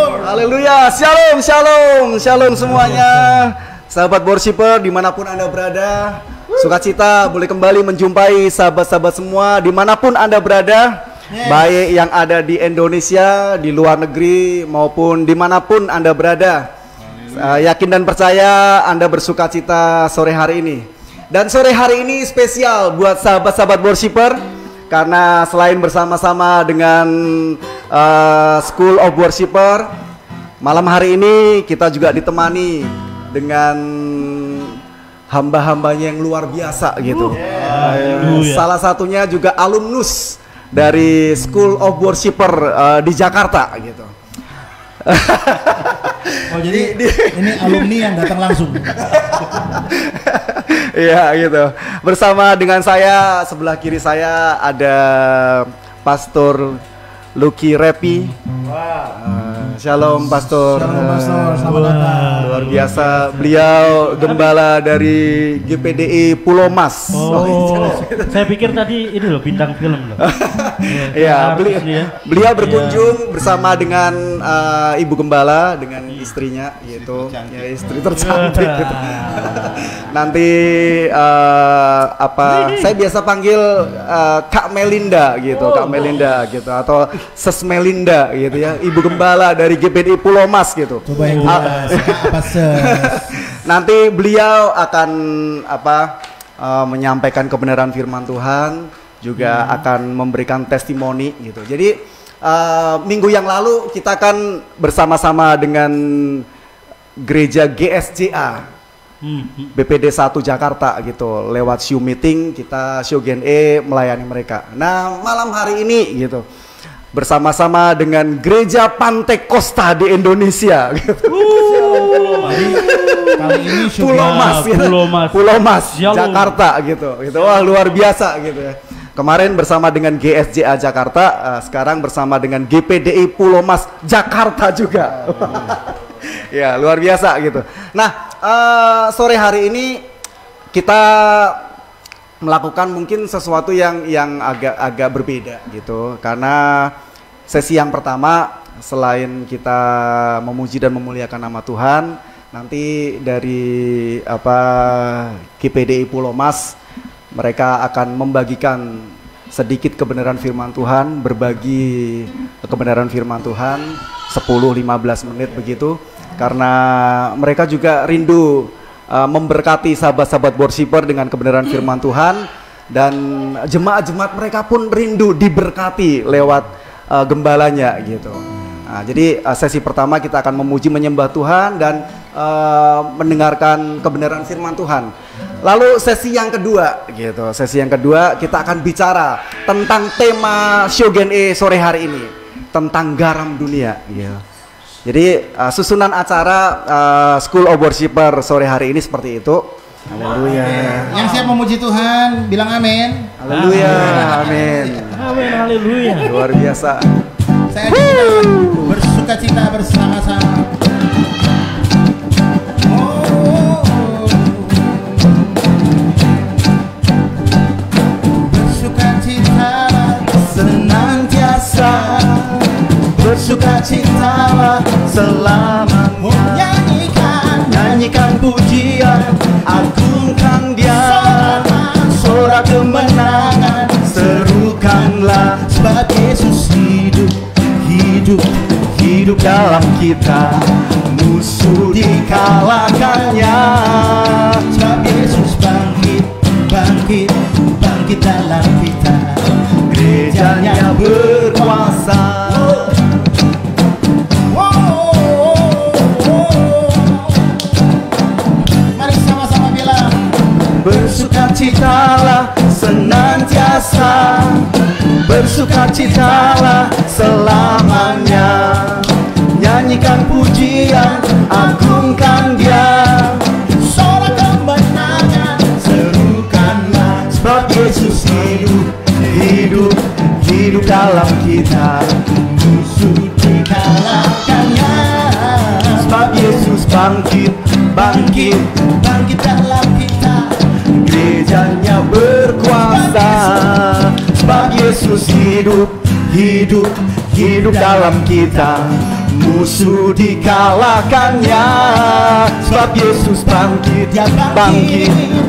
Haleluya, shalom, shalom, shalom semuanya. Sahabat worshiper dimanapun Anda berada, sukacita boleh kembali menjumpai sahabat-sahabat semua dimanapun Anda berada, baik yang ada di Indonesia, di luar negeri, maupun dimanapun Anda berada. Yakin dan percaya Anda bersukacita sore hari ini. Dan sore hari ini spesial buat sahabat-sahabat worshiper, karena selain bersama-sama dengan School of Worshiper, malam hari ini kita juga ditemani dengan hamba-hambanya yang luar biasa gitu. Salah satunya juga alumnus dari School of Worshiper di Jakarta gitu. Oh jadi ini alumni yang datang langsung. Iya gitu. Bersama dengan saya, sebelah kiri saya ada Pastor Lucky Repi. Shalom Pastor. Shalom Pastor, selamat datang. Luar biasa, beliau gembala dari GPDI Pulau Mas. Saya pikir tadi ini loh bintang film loh. Iya, beliau berkunjung bersama dengan Ibu Gembala dengan istrinya, yaitu ya, istri tercantik gitu. Nanti saya biasa panggil Kak Melinda gitu, Kak Melinda gitu, atau Ses Melinda gitu ya, Ibu Gembala dari GPDI Pulau Mas gitu. Coba yang jelas, apa Nanti beliau akan menyampaikan kebenaran firman Tuhan, juga akan memberikan testimoni gitu. Jadi minggu yang lalu kita kan bersama-sama dengan gereja GSJA BPD 1 Jakarta gitu, lewat show meeting kita show Gen E melayani mereka. Nah malam hari ini gitu bersama-sama dengan gereja Pantai Costa di Indonesia gitu. Kali ini Pulau Mas Jakarta gitu. Wah luar biasa gitu ya. Kemarin bersama dengan GSJA Jakarta, sekarang bersama dengan GPDI Pulau Mas Jakarta juga. Ya luar biasa gitu. Nah sore hari ini kita melakukan mungkin sesuatu yang agak berbeda gitu, karena sesi yang pertama selain kita memuji dan memuliakan nama Tuhan, nanti dari GPDI Pulau Mas mereka akan membagikan sedikit kebenaran firman Tuhan, berbagi kebenaran firman Tuhan 10-15 menit begitu, karena mereka juga rindu memberkati sahabat-sahabat worshiper dengan kebenaran firman Tuhan, dan jemaat-jemaat mereka pun rindu diberkati lewat gembalanya gitu. Nah, jadi sesi pertama kita akan memuji menyembah Tuhan dan mendengarkan kebenaran firman Tuhan. Lalu sesi yang kedua gitu, sesi yang kedua kita akan bicara tentang tema show Gen E sore hari ini, tentang garam dunia gitu. Jadi susunan acara School of Worshiper sore hari ini seperti itu. Haleluya. Yang siap memuji Tuhan bilang amin. Haleluya. Amin. Amin, haleluya. Luar biasa. Saya kita bersukacita bersama-sama. Bersukacitalah senantiasa, bersukacitalah selamanya. Nyanyikan pujian, agungkan Dia, sorak kemenangan, serukanlah, sebab Yesus hidup dalam kita, musuh dikalahkannya. Sebab Yesus bangkit dalam kita, gerejanya berkuasa. Mari sama-sama bilang, bersukacitalah senantiasa, bersukacitalah selamanya. Nyanyikan pujian, agungkan Dia, sorak kemenangan, serukanlah, sebab Yesus hidup dalam kita, musuh dikalahkannya. Sebab Yesus bangkit dalam kita, gerejanya berkuasa. Sebab Yesus hidup dalam kita, musuh dikalahkannya. Sebab Yesus bangkit,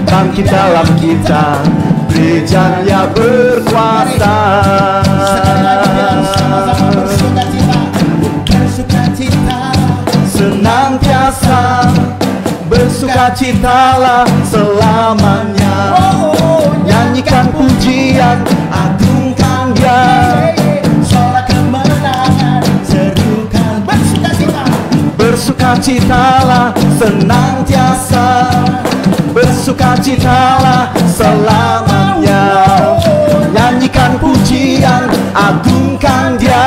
bangkit dalam kita. Gerejanya berkuasa. Sama-sama bersukacita, senantiasa bersukacitalah selamanya. Nyanyikan pujian, agungkan Dia. Sorak kemenangan, serukan bersukacita. Bersukacitalah senantiasa, bersukacitalah selamanya. Nyanyikan pujian, agungkan Dia.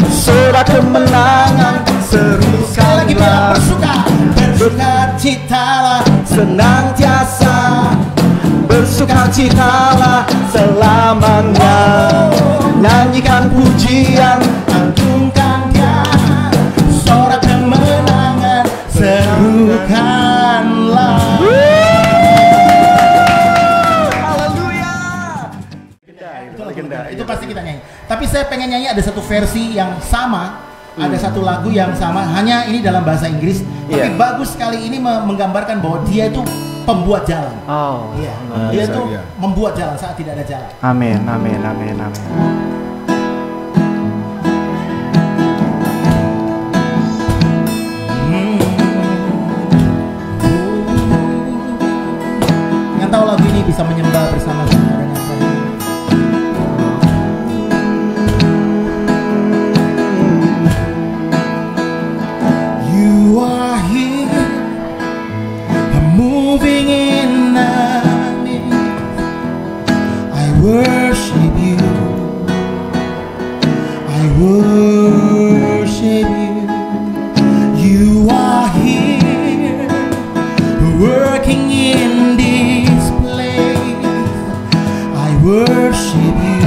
Sorak kemenangan, serukanlah. Bersukacitalah senantiasa, bersukacitalah selamanya. Nyanyikan pujian, agungkan Dia. Sorak kemenangan, serukanlah. Haleluya. Itu pasti kita nyanyi. Tapi saya pengen nyanyi ada satu versi yang sama, ada satu lagu yang sama, hanya ini dalam bahasa Inggris. Tapi bagus sekali ini menggambarkan bahwa Dia itu pembuat jalan. Oh, iya. Dia itu membuat jalan saat tidak ada jalan. Amin, amin, amin, amin. Yang tahu lagu ini bisa menyembah bersama-sama dengan saya. You are here, moving in our midst. I worship you, I worship you. You are here, working in this place. I worship you,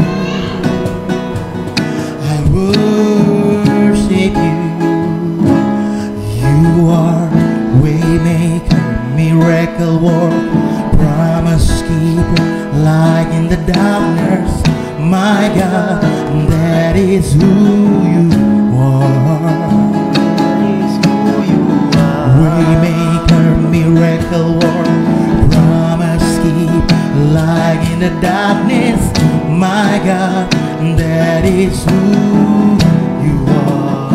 I worship you. You are waymaker, miracle worker, promise keeper, light in the darkness. My God, that is who you are. Waymaker, miracle worker, promise keeper, light in the darkness. My God, that is who you are.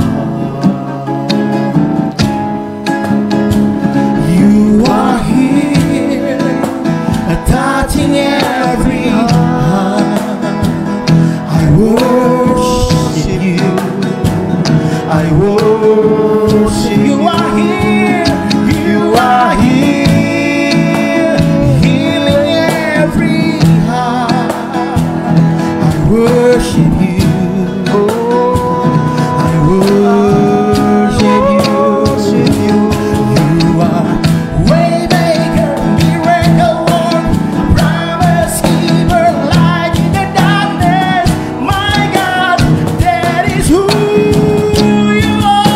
You are here, touching every heart. I worship you, I worship you. You are here, you are here, healing every heart. I worship you, I worship you. You are waymaker, miracle worker, promise keeper, light in the darkness. My God, that is who you are.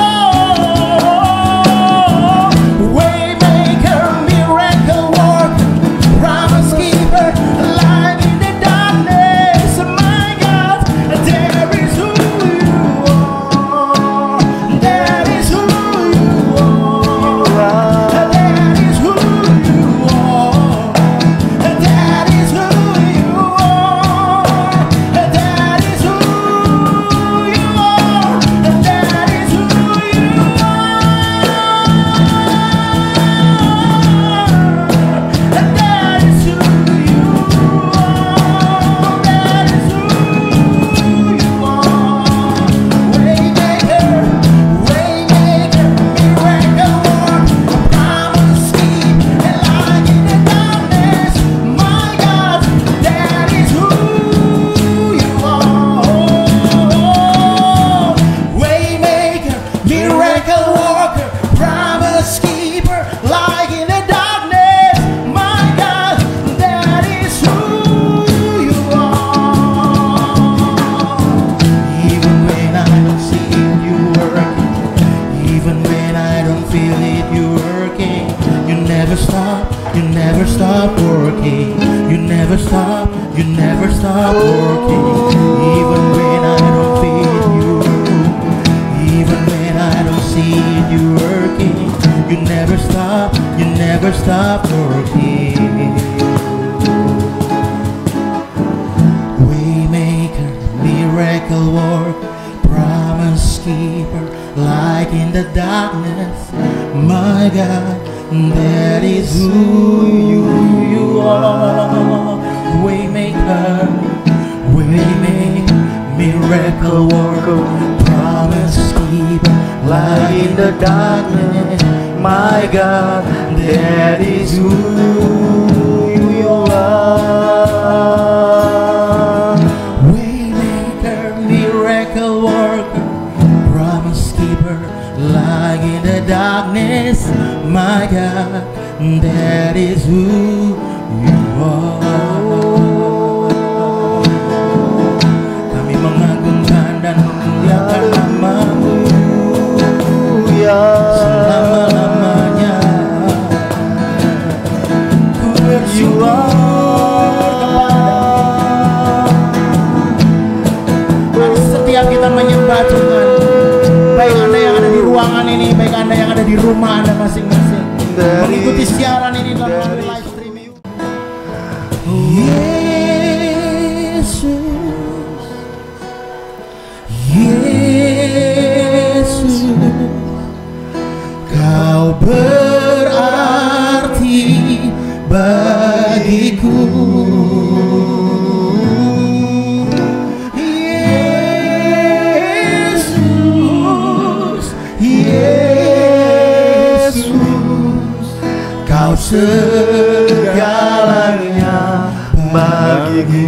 Waymaker, miracle worker, promise keeper, light in the darkness. My God, that is who you are. That is who you are. That is who you are. That is who you are. That is who you are. That is who you are. That is who you are. That is who you are. Waymaker, waymaker, miracle worker, promise keeper, light in the darkness. My God, that is who you are. Waymaker, miracle worker, promise keeper, light in the darkness. My God, that is who you are. Even when I don't see you working, even when I don't feel it, you working. You never stop, you never stop working. You never stop, you never stop working. Even when I don't feel you, even when I miracle work, promise keeper, light in the darkness. My God, that is who you are. Waymaker, miracle worker, promise keeper, light in the darkness. My God, that is who you are. Waymaker, miracle worker, promise keeper, light in the darkness. My God, that is who you are. Kami mengagungkan dan memuliakan nama-Mu selama-lamanya. Ku bersyukur kepadamu. Setiap kita menyembah Tuhan, baik Anda yang ada di ruangan ini, baik Anda yang ada di rumah Anda masing-masing, mengikuti siaran ini dalam live streaming. Yesus, Kau berarti bagiku. Yesus, Kau segalanya bagiku.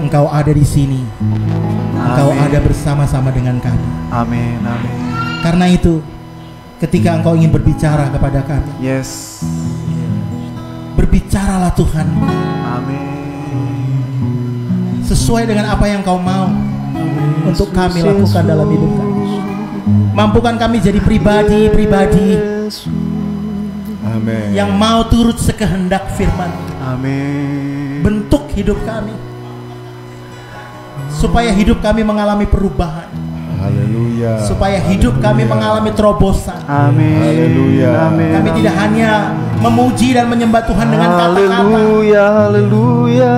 Engkau ada di sini. Engkau ada bersama-sama dengan kami. Amin, amin. Karena itu, ketika Engkau ingin berbicara kepada kami, Yes. berbicaralah Tuhan. Amin. Sesuai dengan apa yang Kau mau untuk kami lakukan dalam hidup kami. Mampukan kami jadi pribadi-pribadi yang mau turut sekehendak firman. Amin. Bentuk hidup kami supaya hidup kami mengalami perubahan. Haleluya. Supaya hidup kami mengalami terobosan. Amin. Haleluya. Amin. Kami tidak hanya memuji dan menyembah Tuhan dengan kata-kata. Haleluya, haleluya.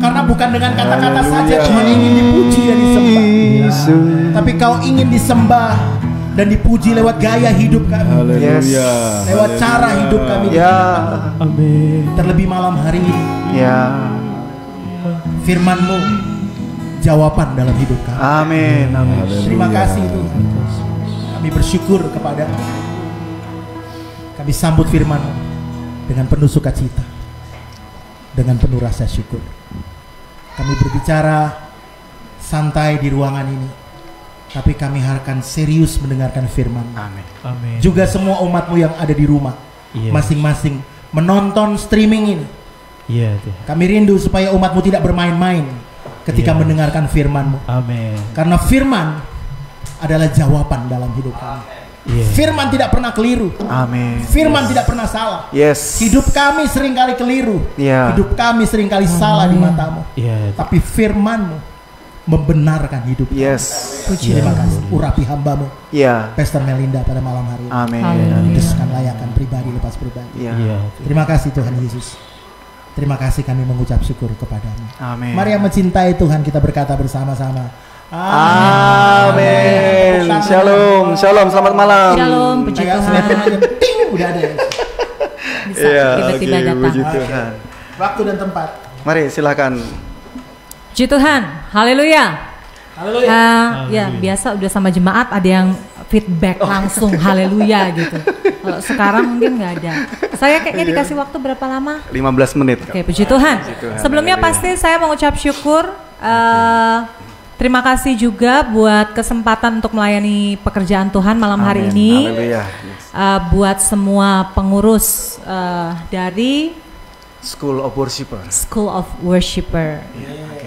Karena bukan dengan kata-kata saja Tuhan ingin dipuji dan disembah, tapi Kau ingin disembah dan dipuji lewat gaya hidup kami. Haleluya. Lewat cara hidup kami. Ya. Amin. Terlebih malam hari ini, Ya. firman-Mu jawaban dalam hidup kami. Amin. Amin. Terima kasih Tuhan. Kami bersyukur kepada, kami sambut firman-Mu dengan penuh sukacita, dengan penuh rasa syukur. Kami berbicara santai di ruangan ini, tapi kami akan serius mendengarkan firman. Amin. Amin. Juga semua umatmu yang ada di rumah, masing-masing menonton streaming ini. Iya, Tuhan. Kami rindu supaya umatmu tidak bermain-main ketika mendengarkan firman-Mu. Amin. Karena firman adalah jawaban dalam hidup kami. Firman tidak pernah keliru. Amin. Firman tidak pernah salah. Yes. Hidup kami seringkali keliru. Hidup kami seringkali salah di matamu. Tapi firman-Mu membenarkan hidup kami. Terima kasih. Urapi hamba-Mu, Pastor Melinda, pada malam hari ini. Amin. Kuduskan layakan pribadi lepas pribadi. Terima kasih Tuhan Yesus. Terima kasih, kami mengucap syukur kepadamu. Amin. Mari yang mencintai Tuhan, kita berkata bersama-sama. Amin. Shalom, shalom, selamat malam. Shalom, puji Tuhan. Ting, udah ada. Bisa tiba-tiba datang. Puji Tuhan. Waktu dan tempat. Mari silakan. Puji Tuhan, haleluya. Haleluya. Ya, biasa udah sama jemaat ada yang feedback langsung, haleluya gitu. Kalau sekarang mungkin nggak ada. Saya kayaknya dikasih waktu berapa lama? 15 menit. Oke, puji Tuhan. Sebelumnya pasti saya mengucap syukur. Terima kasih juga buat kesempatan untuk melayani pekerjaan Tuhan malam hari ini. Buat semua pengurus dari School of Worshipper. School of Worshipper.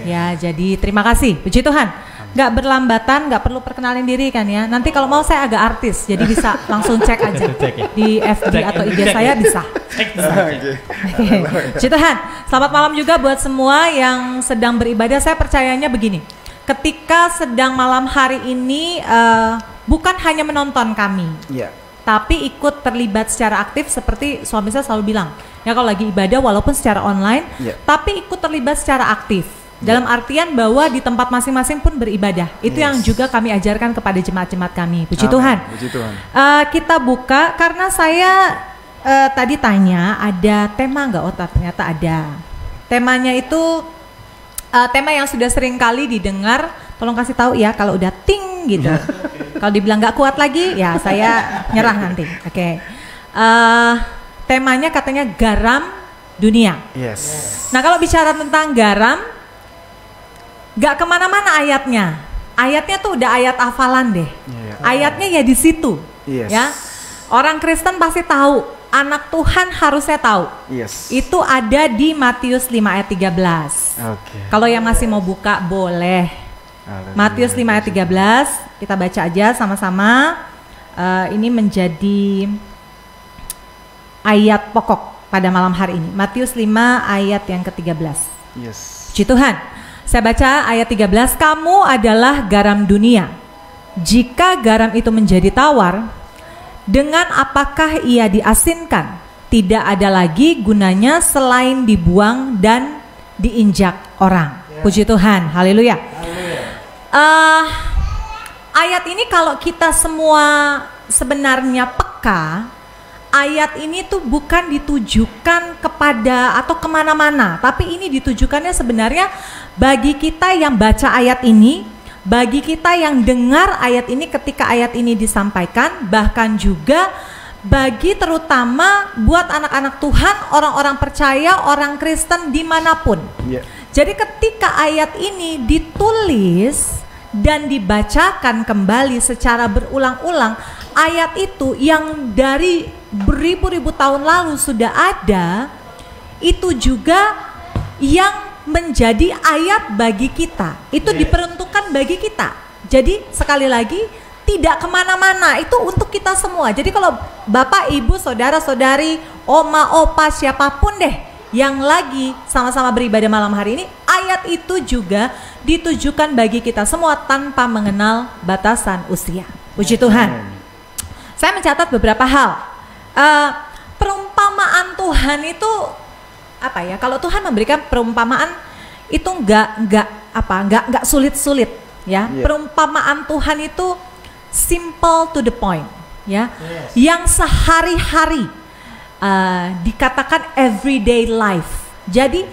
Ya, jadi terima kasih. Puji Tuhan. Nggak berlambatan, nggak perlu perkenalin diri kan ya. Nanti kalau mau saya agak artis, jadi bisa langsung cek aja di FB atau IG saya bisa. Puji Tuhan. Selamat malam juga buat semua yang sedang beribadah. Saya percayanya begini. Ketika sedang malam hari ini bukan hanya menonton kami, tapi ikut terlibat secara aktif seperti suami saya selalu bilang. Ya kalau lagi ibadah walaupun secara online, tapi ikut terlibat secara aktif. Dalam artian bahwa di tempat masing-masing pun beribadah. Itu yang juga kami ajarkan kepada jemaat-jemaat kami. Puji Tuhan. Puji Tuhan. Kita buka karena saya tadi tanya ada tema nggak? Oh ternyata ada. Temanya itu tema yang sudah sering kali didengar. Tolong kasih tahu ya kalau udah ting gitu. Kalau dibilang nggak kuat lagi, ya saya nyerah nanti. Oke. Temanya katanya garam dunia. Nah kalau bicara tentang garam, gak kemana-mana ayatnya. Ayatnya tuh udah ayat hafalan deh. Ayatnya ya di situ. Ya, orang Kristen pasti tahu. Anak Tuhan harusnya tahu. Itu ada di Matius 5 ayat 13. Kalau yang masih mau buka boleh. Matius 5 ayat 13 kita baca aja sama-sama. Ini menjadi ayat pokok pada malam hari ini. Matius 5 ayat yang ke-13. Puji Tuhan. Saya baca ayat 13, kamu adalah garam dunia. Jika garam itu menjadi tawar, dengan apakah ia diasinkan? Tidak ada lagi gunanya selain dibuang dan diinjak orang. Puji Tuhan, haleluya. Ayat ini kalau kita semua sebenarnya peka, ayat ini tuh bukan ditujukan kepada atau kemana-mana, tapi ini ditujukannya sebenarnya bagi kita yang baca ayat ini, bagi kita yang dengar ayat ini ketika ayat ini disampaikan, bahkan juga bagi terutama buat anak-anak Tuhan, orang-orang percaya, orang Kristen dimanapun. Jadi ketika ayat ini ditulis dan dibacakan kembali secara berulang-ulang, ayat itu yang dari beribu-ribu tahun lalu sudah ada, itu juga yang menjadi ayat bagi kita. Itu diperuntukkan bagi kita. Jadi sekali lagi tidak kemana-mana, itu untuk kita semua. Jadi kalau bapak, ibu, saudara-saudari, oma, opa, siapapun deh yang lagi sama-sama beribadah malam hari ini, ayat itu juga ditujukan bagi kita semua tanpa mengenal batasan usia. Puji Tuhan. Saya mencatat beberapa hal. Perumpamaan Tuhan itu apa ya? Kalau Tuhan memberikan perumpamaan itu nggak sulit-sulit ya. Perumpamaan Tuhan itu simple to the point ya. Yang sehari-hari dikatakan everyday life. Jadi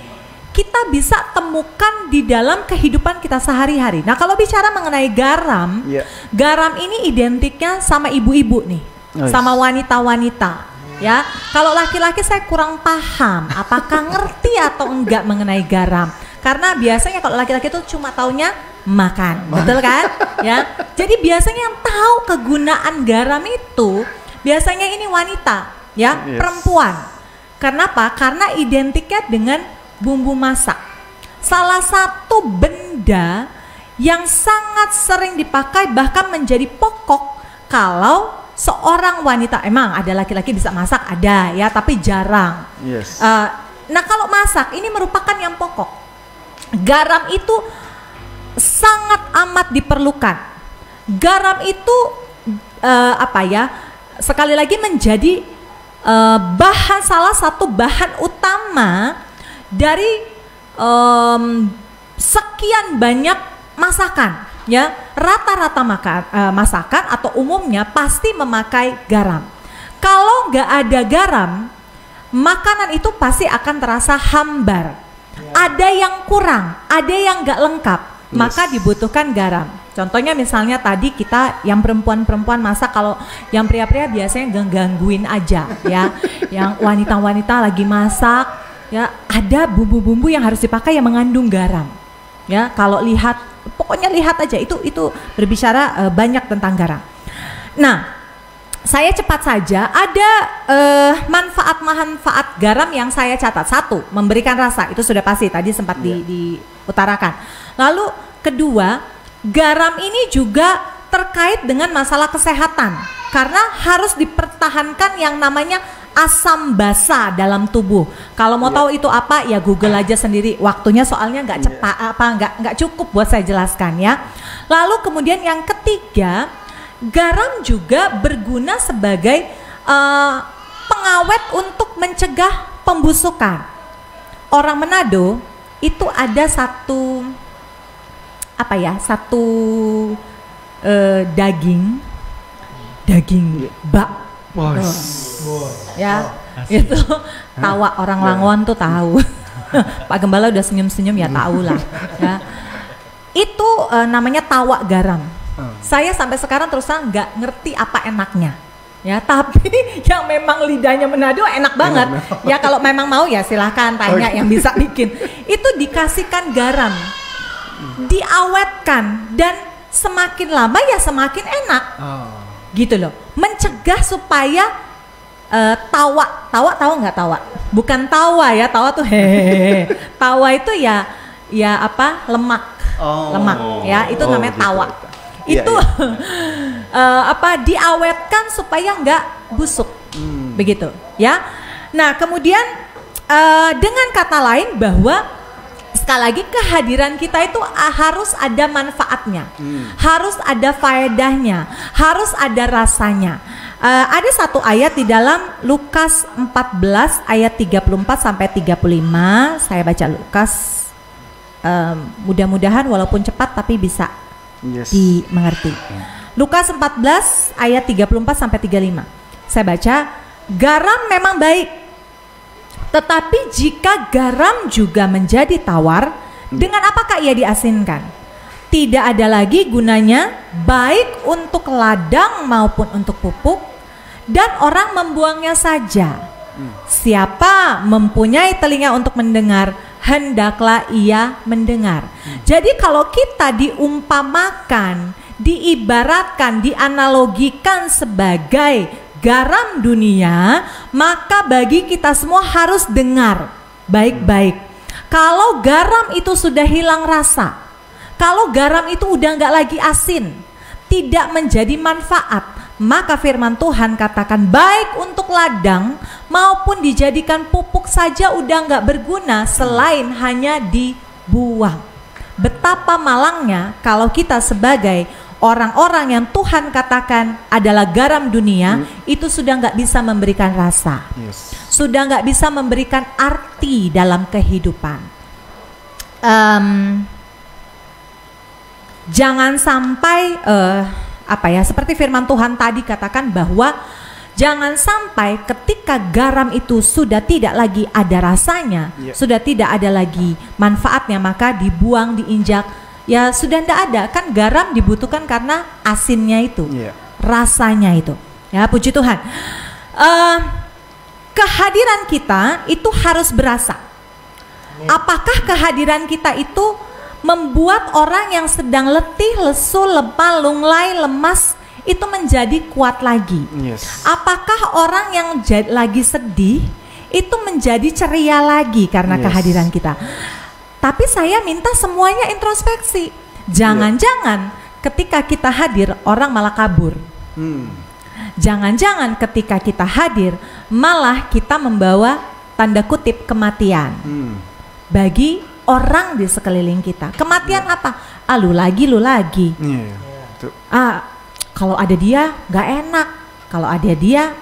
kita bisa temukan di dalam kehidupan kita sehari-hari. Nah kalau bicara mengenai garam, garam ini identiknya sama ibu-ibu nih, sama wanita-wanita. Ya, kalau laki-laki saya kurang paham apakah ngerti atau enggak mengenai garam. Karena biasanya kalau laki-laki itu cuma taunya makan. Betul kan? Ya. Jadi biasanya yang tahu kegunaan garam itu biasanya ini wanita, ya, perempuan. Kenapa? Karena identiknya dengan bumbu masak. Salah satu benda yang sangat sering dipakai bahkan menjadi pokok kalau seorang wanita, emang ada laki-laki bisa masak, ada ya, tapi jarang. Nah kalau masak ini merupakan yang pokok. Garam itu sangat amat diperlukan. Garam itu sekali lagi menjadi salah satu bahan utama dari sekian banyak masakan, ya. Rata-rata masakan atau umumnya pasti memakai garam. Kalau nggak ada garam, makanan itu pasti akan terasa hambar. Ada yang kurang, ada yang nggak lengkap, maka dibutuhkan garam. Contohnya misalnya tadi kita yang perempuan-perempuan masak, kalau yang pria-pria biasanya gangguin aja ya. Yang wanita-wanita lagi masak ya, ada bumbu-bumbu yang harus dipakai yang mengandung garam. Ya, kalau lihat, pokoknya lihat aja itu berbicara banyak tentang garam. Nah, saya cepat saja, ada manfaat-manfaat garam yang saya catat. Satu, memberikan rasa, itu sudah pasti tadi sempat diutarakan. Lalu kedua, garam ini juga terkait dengan masalah kesehatan karena harus dipertahankan yang namanya asam basa dalam tubuh. Kalau mau tahu itu apa, ya Google aja sendiri. Waktunya soalnya nggak cukup buat saya jelaskan ya. Lalu kemudian yang ketiga, garam juga berguna sebagai pengawet untuk mencegah pembusukan. Orang Manado itu ada satu daging bak. Ya, itu tawa orang Langon tuh tahu. Pak Gembala udah senyum-senyum ya, tahu lah. Ya. Itu namanya tawa garam. Saya sampai sekarang terus terang nggak ngerti apa enaknya. Ya, tapi yang memang lidahnya Manado enak banget. Ya kalau memang mau ya silahkan tanya yang bisa bikin. Itu dikasihkan garam, diawetkan, dan semakin lama ya semakin enak. Gitu loh, mencegah supaya tawa tahu nggak tawa? Bukan tawa ya, tawa tuh hehehe. Tawa itu ya lemak, lemak ya, itu namanya gitu. Tawa. Itu diawetkan supaya nggak busuk, begitu ya. Nah kemudian dengan kata lain bahwa sekali lagi kehadiran kita itu harus ada manfaatnya, harus ada faedahnya, harus ada rasanya. Ada satu ayat di dalam Lukas 14 ayat 34 sampai 35. Saya baca Lukas, mudah-mudahan walaupun cepat tapi bisa dimengerti. Lukas 14 ayat 34 sampai 35. Saya baca, garam memang baik, tetapi jika garam juga menjadi tawar, dengan apakah ia diasinkan? Tidak ada lagi gunanya, baik untuk ladang maupun untuk pupuk, dan orang membuangnya saja. Siapa mempunyai telinga untuk mendengar, hendaklah ia mendengar. Jadi kalau kita diumpamakan, diibaratkan, dianalogikan sebagai garam dunia, maka bagi kita semua harus dengar baik-baik. Kalau garam itu sudah hilang rasa, kalau garam itu udah nggak lagi asin, tidak menjadi manfaat, maka firman Tuhan katakan baik untuk ladang maupun dijadikan pupuk saja udah nggak berguna selain hanya dibuang. Betapa malangnya kalau kita sebagai orang-orang yang Tuhan katakan adalah garam dunia, itu sudah nggak bisa memberikan rasa, sudah nggak bisa memberikan arti dalam kehidupan. Jangan sampai seperti firman Tuhan tadi katakan bahwa jangan sampai ketika garam itu sudah tidak lagi ada rasanya, sudah tidak ada lagi manfaatnya, maka dibuang, diinjak. Ya sudah tidak ada, kan garam dibutuhkan karena asinnya itu, rasanya itu. Ya puji Tuhan. Kehadiran kita itu harus berasa. Apakah kehadiran kita itu membuat orang yang sedang letih, lesu, lemah, lunglai, lemas itu menjadi kuat lagi. Yes. Apakah orang yang lagi sedih itu menjadi ceria lagi karena kehadiran kita? Tapi saya minta semuanya introspeksi. Jangan-jangan ketika kita hadir orang malah kabur. Jangan-jangan ketika kita hadir malah kita membawa tanda kutip kematian bagi orang di sekeliling kita. Kematian apa? Lu lagi. Kalau ada dia nggak enak. Kalau ada dia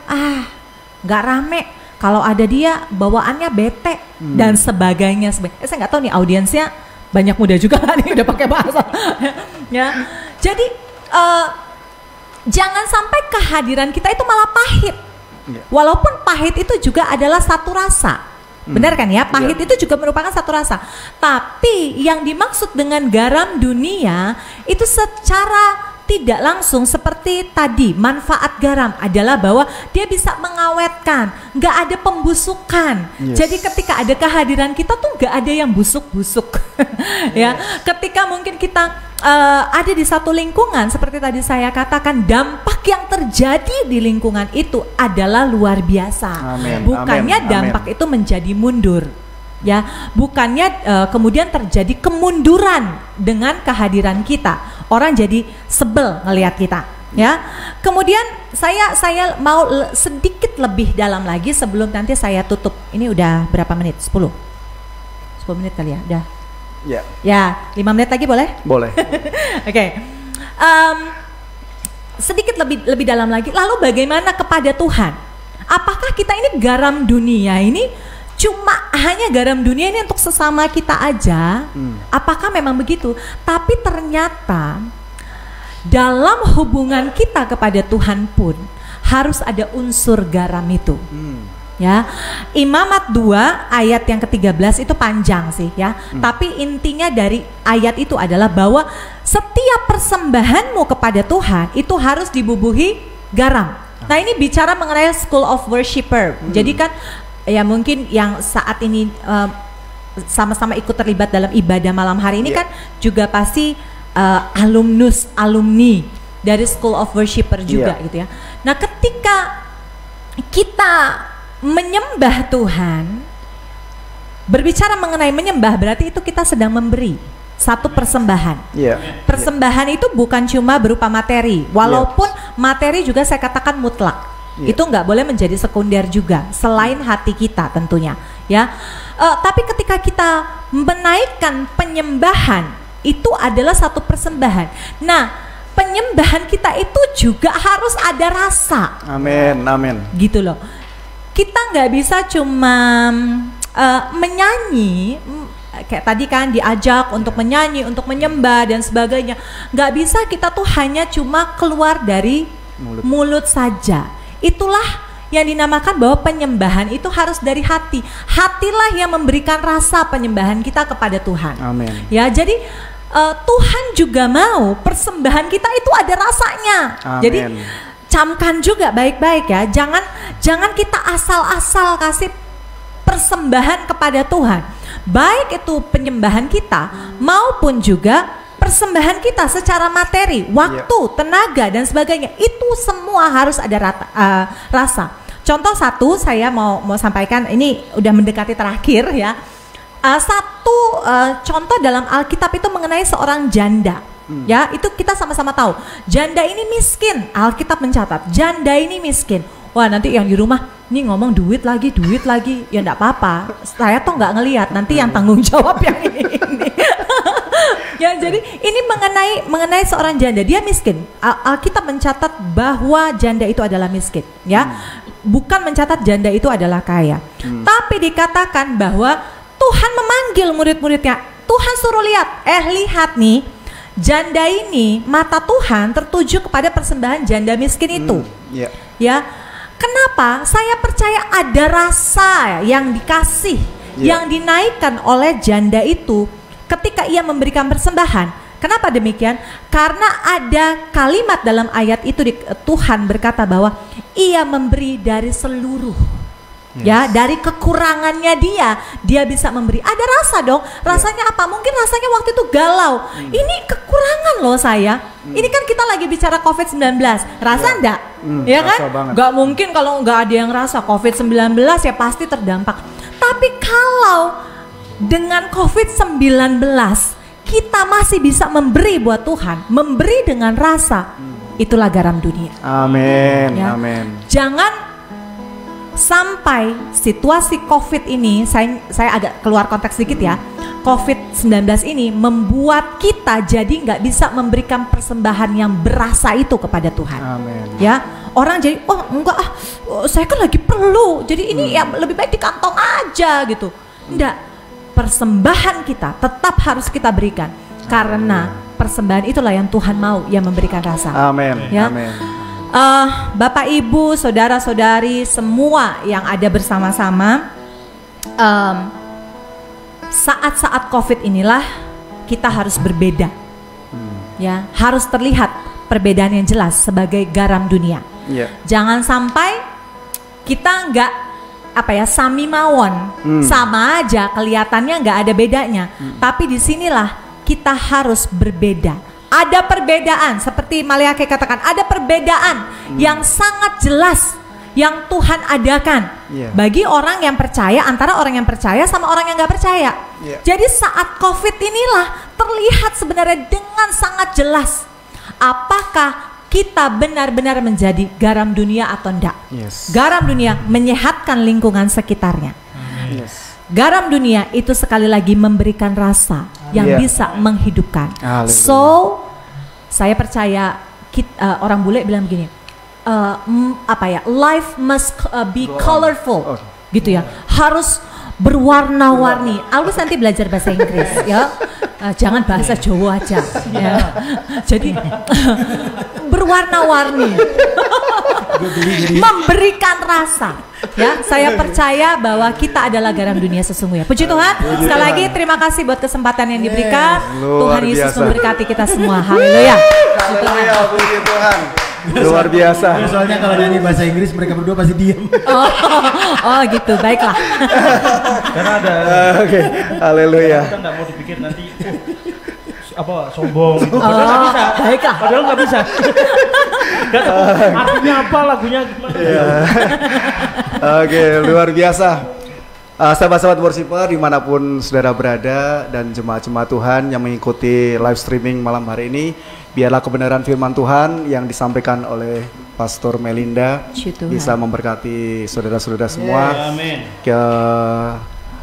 nggak rame. Kalau ada dia bawaannya bete dan sebagainya. Saya nggak tahu nih audiensnya banyak muda juga kan nih udah pakai bahasa. Ya. Jadi jangan sampai kehadiran kita itu malah pahit. Walaupun pahit itu juga adalah satu rasa. Benar kan ya? Pahit itu juga merupakan satu rasa. Tapi yang dimaksud dengan garam dunia itu secara tidak langsung seperti tadi, manfaat garam adalah bahwa dia bisa mengawetkan, nggak ada pembusukan. Jadi ketika ada kehadiran kita tuh nggak ada yang busuk-busuk. Ya, ketika mungkin kita ada di satu lingkungan seperti tadi saya katakan, dampak yang terjadi di lingkungan itu adalah luar biasa. Bukannya dampak itu menjadi mundur. Ya, bukannya kemudian terjadi kemunduran dengan kehadiran kita. Orang jadi sebel ngelihat kita, ya. Kemudian saya mau sedikit lebih dalam lagi sebelum nanti saya tutup. Ini udah berapa menit? 10 menit kali ya, udah. Ya, 5 menit lagi boleh? Boleh. Oke. Sedikit lebih dalam lagi. Lalu bagaimana kepada Tuhan? Apakah kita ini garam dunia ini cuma hanya garam dunia ini untuk sesama kita aja? Apakah memang begitu? Tapi ternyata dalam hubungan kita kepada Tuhan pun harus ada unsur garam itu. Ya, Imamat 2 ayat yang ke-13 itu panjang sih ya. Tapi intinya dari ayat itu adalah bahwa setiap persembahanmu kepada Tuhan itu harus dibubuhi garam. Nah, ini bicara mengenai School of Worshipper. Jadi kan ya mungkin yang saat ini sama-sama ikut terlibat dalam ibadah malam hari ini kan juga pasti alumni dari School of Worshipper juga gitu ya. Nah, ketika kita menyembah Tuhan, berbicara mengenai menyembah berarti itu kita sedang memberi satu persembahan. Persembahan itu bukan cuma berupa materi, walaupun materi juga saya katakan mutlak. Itu nggak boleh menjadi sekunder juga selain hati kita tentunya ya. Tapi ketika kita menaikkan penyembahan itu adalah satu persembahan. Nah, penyembahan kita itu juga harus ada rasa. Amin. Gitu loh. Kita nggak bisa cuma menyanyi kayak tadi kan diajak untuk menyanyi, untuk menyembah dan sebagainya. Nggak bisa kita tuh hanya cuma keluar dari mulut saja. Itulah yang dinamakan bahwa penyembahan itu harus dari hati. Hatilah yang memberikan rasa penyembahan kita kepada Tuhan. Amin. Ya, jadi Tuhan juga mau persembahan kita itu ada rasanya. Amin. Jadi camkan juga baik-baik ya. Jangan kita asal-asal kasih persembahan kepada Tuhan. Baik itu penyembahan kita maupun juga persembahan kita secara materi, waktu, tenaga dan sebagainya, itu semua harus ada rasa. Contoh satu saya mau sampaikan, ini udah mendekati terakhir ya. Satu contoh dalam Alkitab itu mengenai seorang janda. Ya, itu kita sama-sama tahu. Janda ini miskin. Alkitab mencatat, janda ini miskin. Wah, nanti yang di rumah nih ngomong duit lagi. Ya enggak apa-apa. Saya tuh nggak ngelihat, nanti yang tanggung jawab yang ini. Ya, jadi ini mengenai seorang janda, dia miskin. Alkitab mencatat bahwa janda itu adalah miskin, ya. Bukan mencatat janda itu adalah kaya. Tapi dikatakan bahwa Tuhan memanggil murid-muridnya. Tuhan suruh lihat nih, janda ini, mata Tuhan tertuju kepada persembahan janda miskin itu. Ya. Kenapa? Saya percaya ada rasa yang dikasih, yang dinaikkan oleh janda itu ketika ia memberikan persembahan. Kenapa demikian? Karena ada kalimat dalam ayat itu Tuhan berkata bahwa ia memberi dari seluruh Ya, dari kekurangannya dia bisa memberi. Ada rasa dong. Rasanya apa? Mungkin rasanya waktu itu galau. Ini kekurangan loh saya. Ini kan kita lagi bicara COVID-19. Rasa enggak? Ya kan? Enggak mungkin kalau enggak ada yang rasa COVID-19 ya pasti terdampak. Tapi kalau dengan COVID-19 kita masih bisa memberi buat Tuhan, memberi dengan rasa, itulah garam dunia. Amin. Ya. Amin. Jangan sampai situasi COVID ini, saya agak keluar konteks sedikit ya. COVID-19 ini membuat kita jadi nggak bisa memberikan persembahan yang berasa itu kepada Tuhan. Amin. Ya, orang jadi enggak saya kan lagi perlu, jadi ini ya lebih baik di kantong aja gitu. Enggak, persembahan kita tetap harus kita berikan karena persembahan itulah yang Tuhan mau, yang memberikan rasa. Amin. Ya. Amin. Bapak, Ibu, saudara-saudari semua yang ada bersama-sama, saat-saat COVID inilah kita harus berbeda, ya, harus terlihat perbedaan yang jelas sebagai garam dunia. Jangan sampai kita nggak sami mawon, sama aja kelihatannya nggak ada bedanya, tapi disinilah kita harus berbeda. Ada perbedaan, seperti Maleakhi katakan, ada perbedaan yang sangat jelas yang Tuhan adakan bagi orang yang percaya, antara orang yang percaya sama orang yang nggak percaya. Jadi saat COVID inilah terlihat sebenarnya dengan sangat jelas apakah kita benar-benar menjadi garam dunia atau enggak. Garam dunia menyehatkan lingkungan sekitarnya. Garam dunia itu sekali lagi memberikan rasa yang bisa menghidupkan. So, saya percaya orang bule bilang begini, life must be colorful, gitu ya. Harus berwarna-warni. Alwis nanti belajar bahasa Inggris, ya. Jangan bahasa Jawa aja, ya. Jadi berwarna-warni, memberikan rasa. Ya, saya percaya bahwa kita adalah garam dunia sesungguhnya. Puji Tuhan. Sekali lagi terima kasih buat kesempatan yang diberikan. Tuhan Yesus memberkati kita semua. Haleluya. Haleluya, puji Tuhan. Luar biasa. Soalnya kalau nyanyi bahasa Inggris mereka berdua pasti diam. Oh gitu, baiklah. Karena ada. Oke, haleluya. Kita nggak mau dipikir nanti sombong gitu. Padahal nggak bisa. Baiklah. Padahal nggak bisa. Gak tahu artinya apa, lagunya gimana. Oke, luar biasa. Sahabat-sahabat worshiper dimanapun saudara berada dan jemaat-jemaat Tuhan yang mengikuti live streaming malam hari ini, biarlah kebenaran firman Tuhan yang disampaikan oleh Pastor Melinda bisa memberkati saudara-saudara semua. Amin.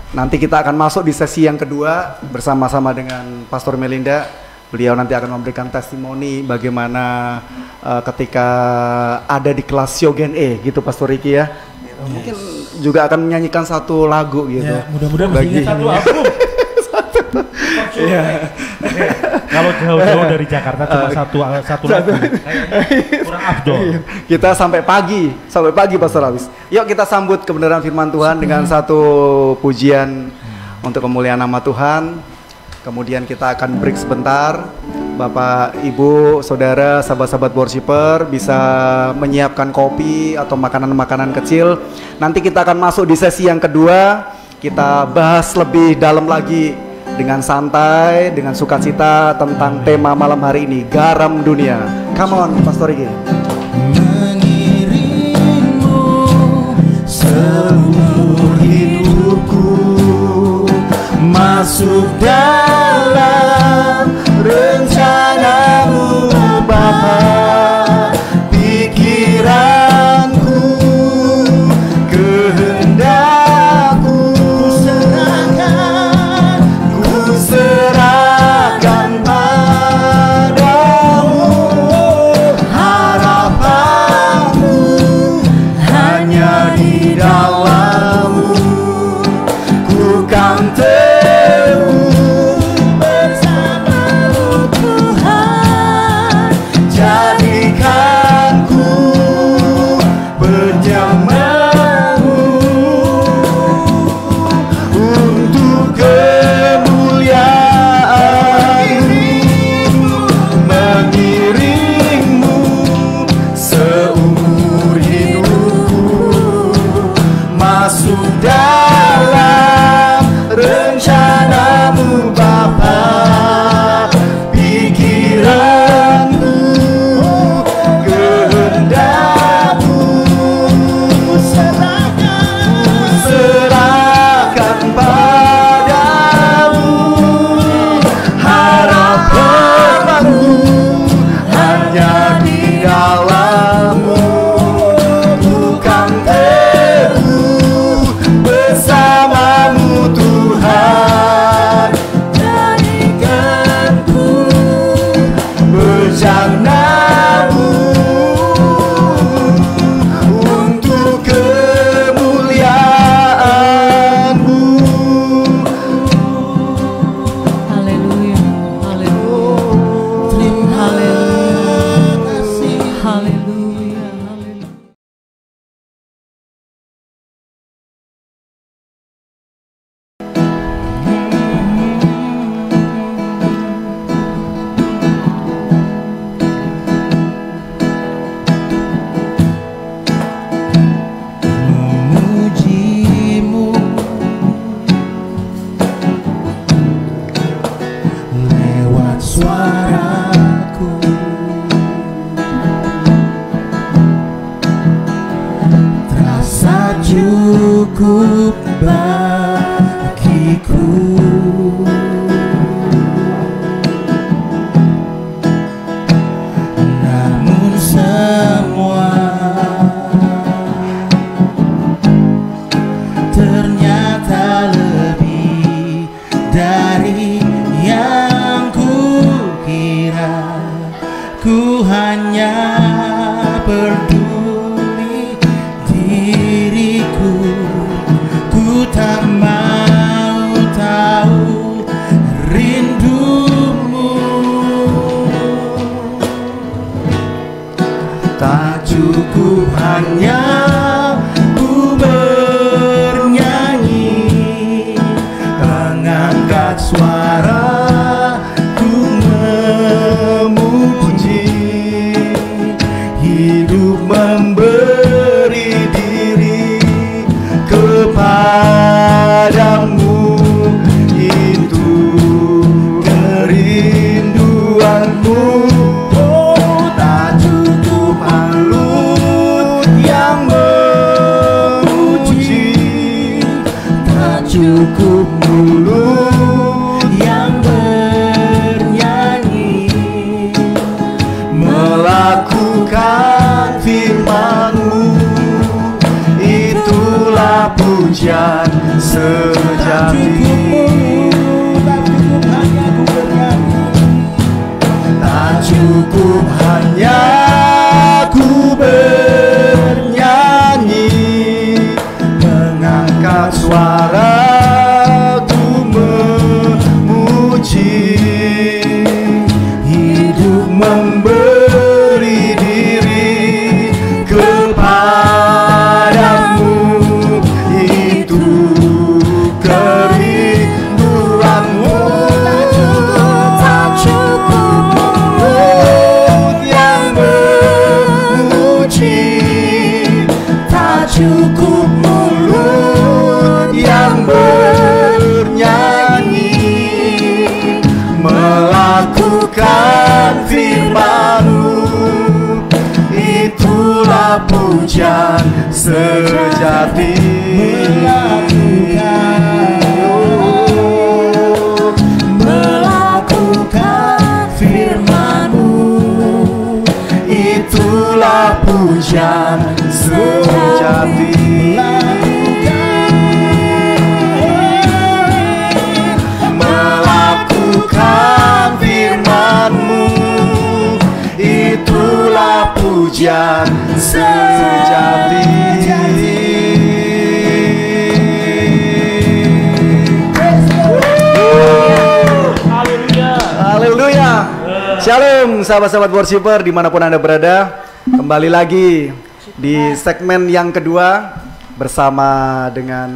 Nanti kita akan masuk di sesi yang kedua bersama-sama dengan Pastor Melinda. Beliau nanti akan memberikan testimoni bagaimana ketika ada di kelas Syogen E gitu, Pastor Ricky ya. Mungkin juga akan menyanyikan satu lagu gitu. Ya, mudah-mudahan bagi Satu album. Kalau jauh-jauh dari Jakarta cuma satu lagu, kayaknya kurang afdol. Kita sampai pagi Pastor Awis. Yuk kita sambut kebenaran firman Tuhan dengan satu pujian untuk kemuliaan nama Tuhan. Kemudian kita akan break sebentar. Bapak, Ibu, Saudara, sahabat-sahabat worshiper bisa menyiapkan kopi atau makanan-makanan kecil. Nanti kita akan masuk di sesi yang kedua. Kita bahas lebih dalam lagi dengan santai, dengan sukacita tentang tema malam hari ini, garam dunia. Come on, Pastor Riki. Mengiringmu seumur hidupku, masuk dalam rencanamu Bapa. Pikiranku, kehendakku serahkan padamu. Harapanku hanya di dalammu. Ku kan teguh bersamamu. haleluya. Memujimu lewat suaraku, terasa cukup bagiku. Namun semua ternyata lebih dari yang kukira. Ku hanya peduli diriku, ku tak mau tahu rindumu. Tak cukup hanya ku bernyanyi, mengangkat suara ku memuji. Hidup memberi diri kepadamu, itu kerinduanmu. Oh, tak cukup mulut yang memuji, tak cukup mulut yang bernyanyi, melakukan firman-Mu, itulah pujian sejati. Tak cukup hanya ku bernyanyi, mengangkat suara ku memuji. Hidup memberi diri kepadamu, itu kerinduanmu. Tak cukup mulut yang memuji, tak cukup mulut yang bernyanyi, melakukan firman-Mu, itulah pujian sejati. Melakukan firman-Mu, itulah pujian sejati. Melakukan firman-Mu, itulah pujian sejati. Haleluya. Shalom sahabat-sahabat worshiper dimanapun Anda berada. Kembali lagi di segmen yang kedua bersama dengan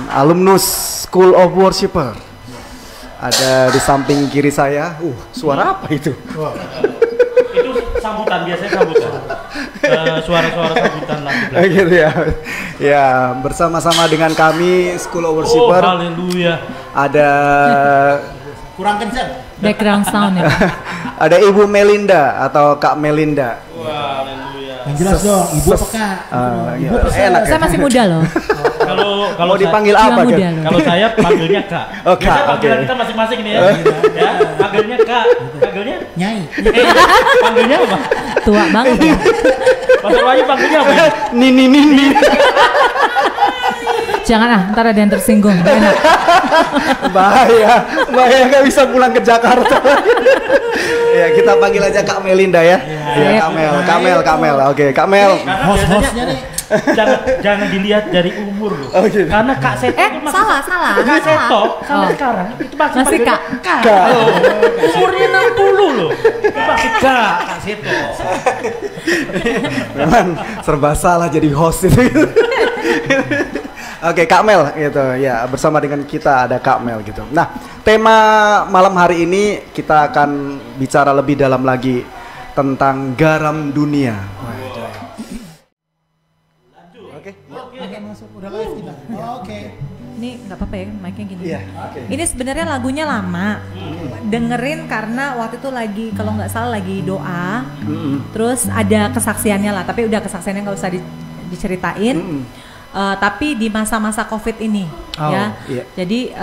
alumnus School of Worshiper. Ada di samping kiri saya. Suara apa itu? Itu sambutan, biasanya sambutan. Suara-suara sambutan lagi. Gitu ya. Ya, bersama-sama dengan kami School of Worshiper. Oh, haleluya. Ada Kurang kencang. Background sound ya. ada Ibu Melinda atau Kak Melinda. Wah, haleluya. Yang jelas dong, ibu apa kak? Ibu apa Kak? Enak ya? Saya masih muda loh. Kalau Mau dipanggil apa Jiwa muda kan? loh. Kalau saya panggilnya Kak. Oh, Kak, Biasanya panggilan oke. kita masing-masing nih ya. Ya, panggilnya Kak. Panggilnya Nyai. panggilnya apa? Tua banget ya. Pastor Wahyu panggilnya apa? Nini. Jangan ntar ada yang tersinggung. Enak. Bahaya nggak bisa pulang ke Jakarta. Ya kita panggil aja Kak Melinda ya. Iya, Siap. Kamel. Oke, Kak Mel. Karena Host-hostnya nih. jangan dilihat dari umur loh. Oh, gitu. Karena Kak Seto itu masih salah. Kak Seto sampai sekarang itu masih Masih panggilnya Kak. Oh, umurnya 60 loh. Itu masih Kak Seto. Memang serba salah jadi host itu. Oke, Kak Mel gitu ya, bersama dengan kita ada Kak Mel gitu. Nah, tema malam hari ini kita akan bicara lebih dalam lagi tentang garam dunia. Oke, masuk udah live kita. Oke. Ini nggak apa-apa ya, mic-nya gini. Iya, oke. Ini sebenarnya lagunya lama. Dengerin karena waktu itu lagi kalau nggak salah lagi doa. Terus ada kesaksiannya lah, tapi udah kesaksiannya nggak usah diceritain. Tapi di masa-masa COVID ini, ya. Iya. Jadi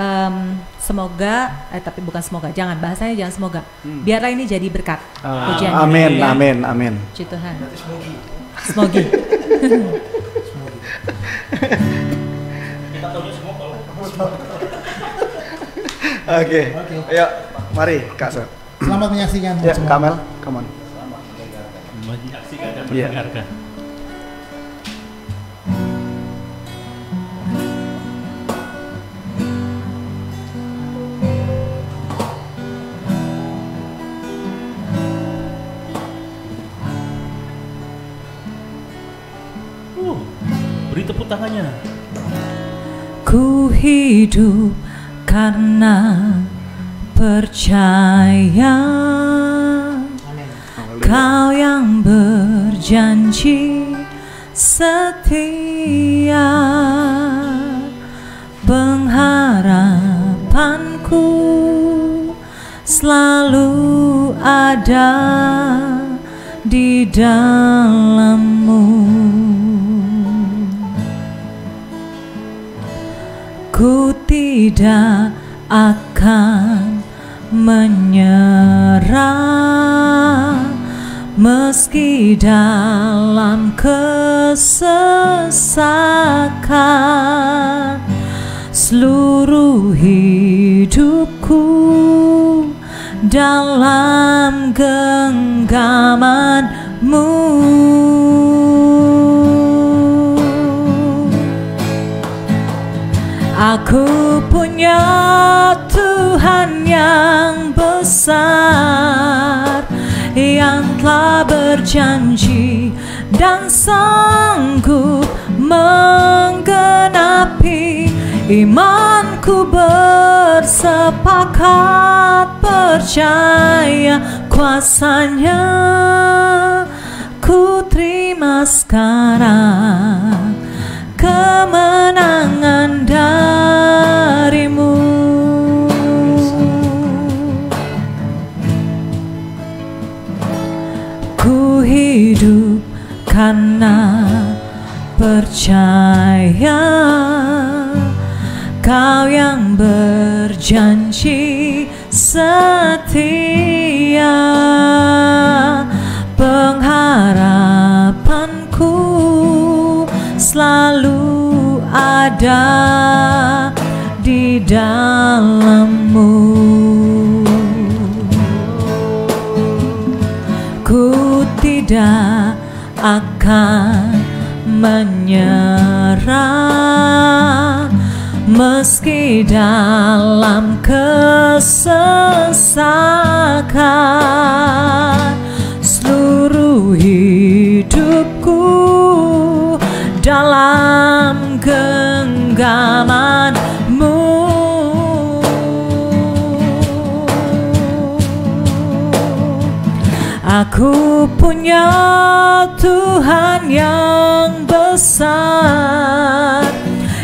semoga, tapi bukan semoga, jangan bahasanya jangan semoga. Biarlah ini jadi berkat. Pujian Amin, ya. amin. Puji Tuhan. Semoga. Oke. Ayo, mari Kak Sel. Selamat menyaksikan Ya, semua. Kak Mel, come on. Menyaksikan dan Iya. mendengarkan. Beri tepuk tangannya. Ku hidup karena percaya Kau yang berjanji setia, pengharapanku selalu ada di dalam-Mu. Ku tidak akan menyerah meski dalam kesesakan. Seluruh hidupku dalam genggaman-Mu. Aku punya Tuhan yang besar, yang telah berjanji dan sanggup menggenapi. Imanku bersepakat percaya kuasa-Nya. Ku terima sekarang kemenangan dari-Mu. Ku hidup karena percaya Kau yang berjanji setia, pengharapanku selalu ada di dalam-Mu. Ku tidak akan menyerah meski dalam kesesakan. Seluruh hidupku dalam genggaman-Mu. Aku punya Tuhan yang besar,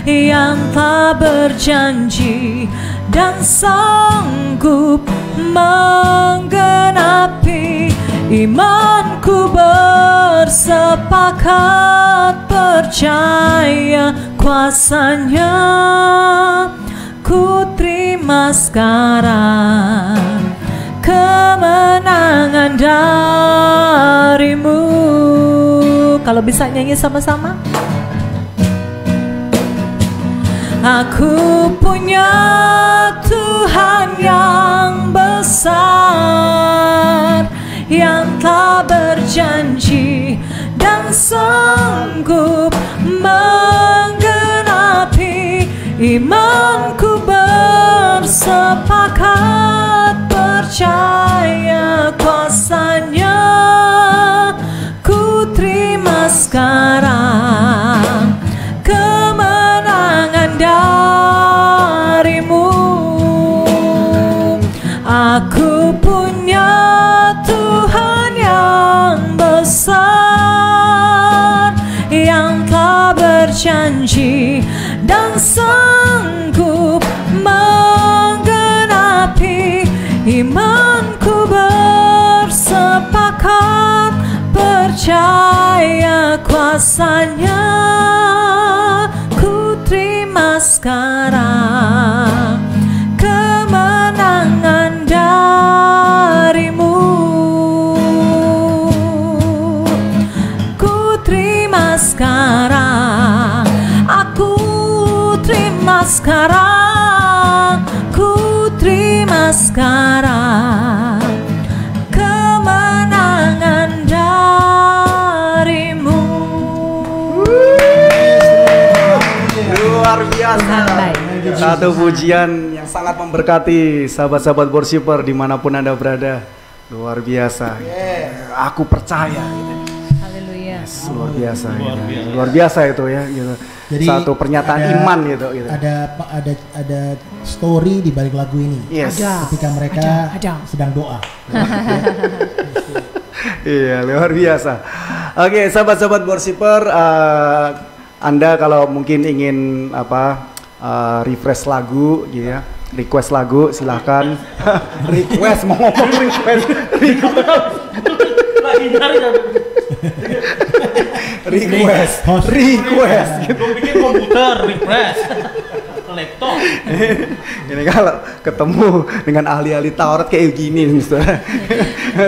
yang telah berjanji dan sanggup menggenapi. Imanku bersepakat percaya kuasa-Nya. Ku terima sekarang kemenangan dari-Mu. Kalau bisa nyanyi sama-sama. Aku punya Tuhan yang besar, yang telah berjanji dan sanggup menggenapi. Imanku bersepakat percaya kuasanya. Ku terima sekarang kemenangan darimu. Aku punya Tuhan yang besar, yang telah berjanji dan sanggup menggenapi. Imanku bersepakat percaya kuasanya. Ku terima sekarang kemenangan darimu. Ku terima sekarang, aku terima sekarang, ku terima sekarang kemenangan darimu. Luar biasa. Satu pujian yang sangat memberkati sahabat-sahabat worshiper dimanapun Anda berada. Luar biasa. Aku percaya gitu. Haleluya. Luar biasa. Luar biasa itu ya gitu. Jadi satu pernyataan iman gitu. Ada story di balik lagu ini. Yes. Ketika mereka Ada. sedang doa. Iya, luar biasa. Oke, sahabat-sahabat worshiper, Anda kalau mungkin ingin refresh lagu gitu ya, request lagu silahkan. Request, mau ngomong request. Request. Gue pikir komputer, refresh, laptop. Ini kalau ketemu dengan ahli-ahli Taurat kayak gini, saudara.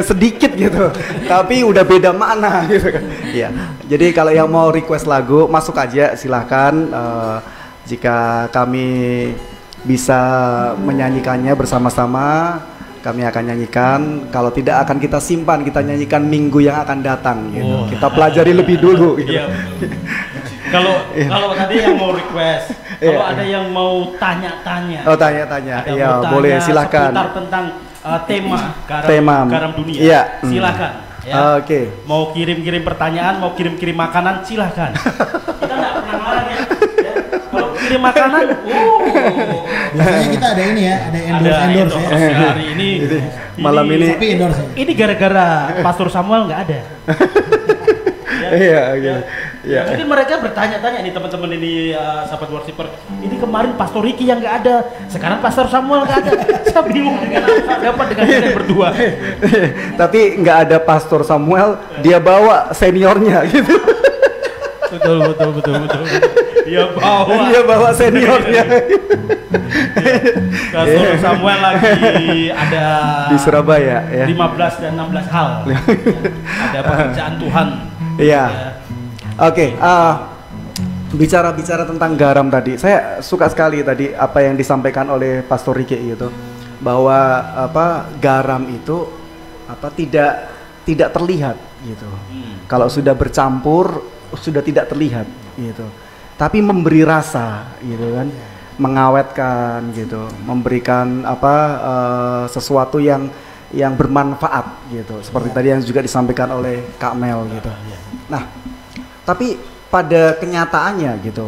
Sedikit gitu, tapi udah beda makna gitu kan. Iya. Jadi kalau yang mau request lagu masuk aja silahkan. Jika kami bisa menyanyikannya bersama-sama, kami akan nyanyikan. Kalau tidak akan kita simpan, kita nyanyikan minggu yang akan datang gitu. Kita pelajari lebih dulu gitu. Iya. Kalau tadi yang mau request, kalau ada yang mau tanya-tanya. Oh, tanya-tanya. Ada Iya, mau tanya boleh silakan. seputar tentang tema Tema. garam dunia. Iya. Silakan. Ya. Oke. Mau kirim-kirim pertanyaan, mau kirim-kirim makanan, silakan. Kita nggak pernah melarang ya. Kalau kirim makanan, Biasanya kita ada ini ya, ada endorse ya. Hari ini, Malam ini. Tapi endorse ya. Ini gara-gara Pastor Samuel nggak ada. Iya, gitu. Ya, mungkin mereka bertanya-tanya nih teman-teman ini sahabat worshiper. Ini kemarin Pastor Ricky yang nggak ada, sekarang Pastor Samuel nggak ada. Saya bingung dengan apa dengan kalian berdua. Tapi nggak ada Pastor Samuel, dia bawa seniornya gitu. Betul. Dia bawa seniornya. Pastor Samuel lagi ada Di Surabaya ya. 15 dan 16 hal. Ada pekerjaan Tuhan. Iya. Oke, bicara tentang garam tadi, saya suka sekali tadi apa yang disampaikan oleh Pastor Ricky gitu, bahwa garam itu tidak terlihat gitu. Kalau sudah bercampur sudah tidak terlihat gitu. Tapi memberi rasa gitu kan, mengawetkan gitu, memberikan sesuatu yang bermanfaat gitu. Seperti tadi yang juga disampaikan oleh Kak Mel gitu. Nah, tapi pada kenyataannya gitu,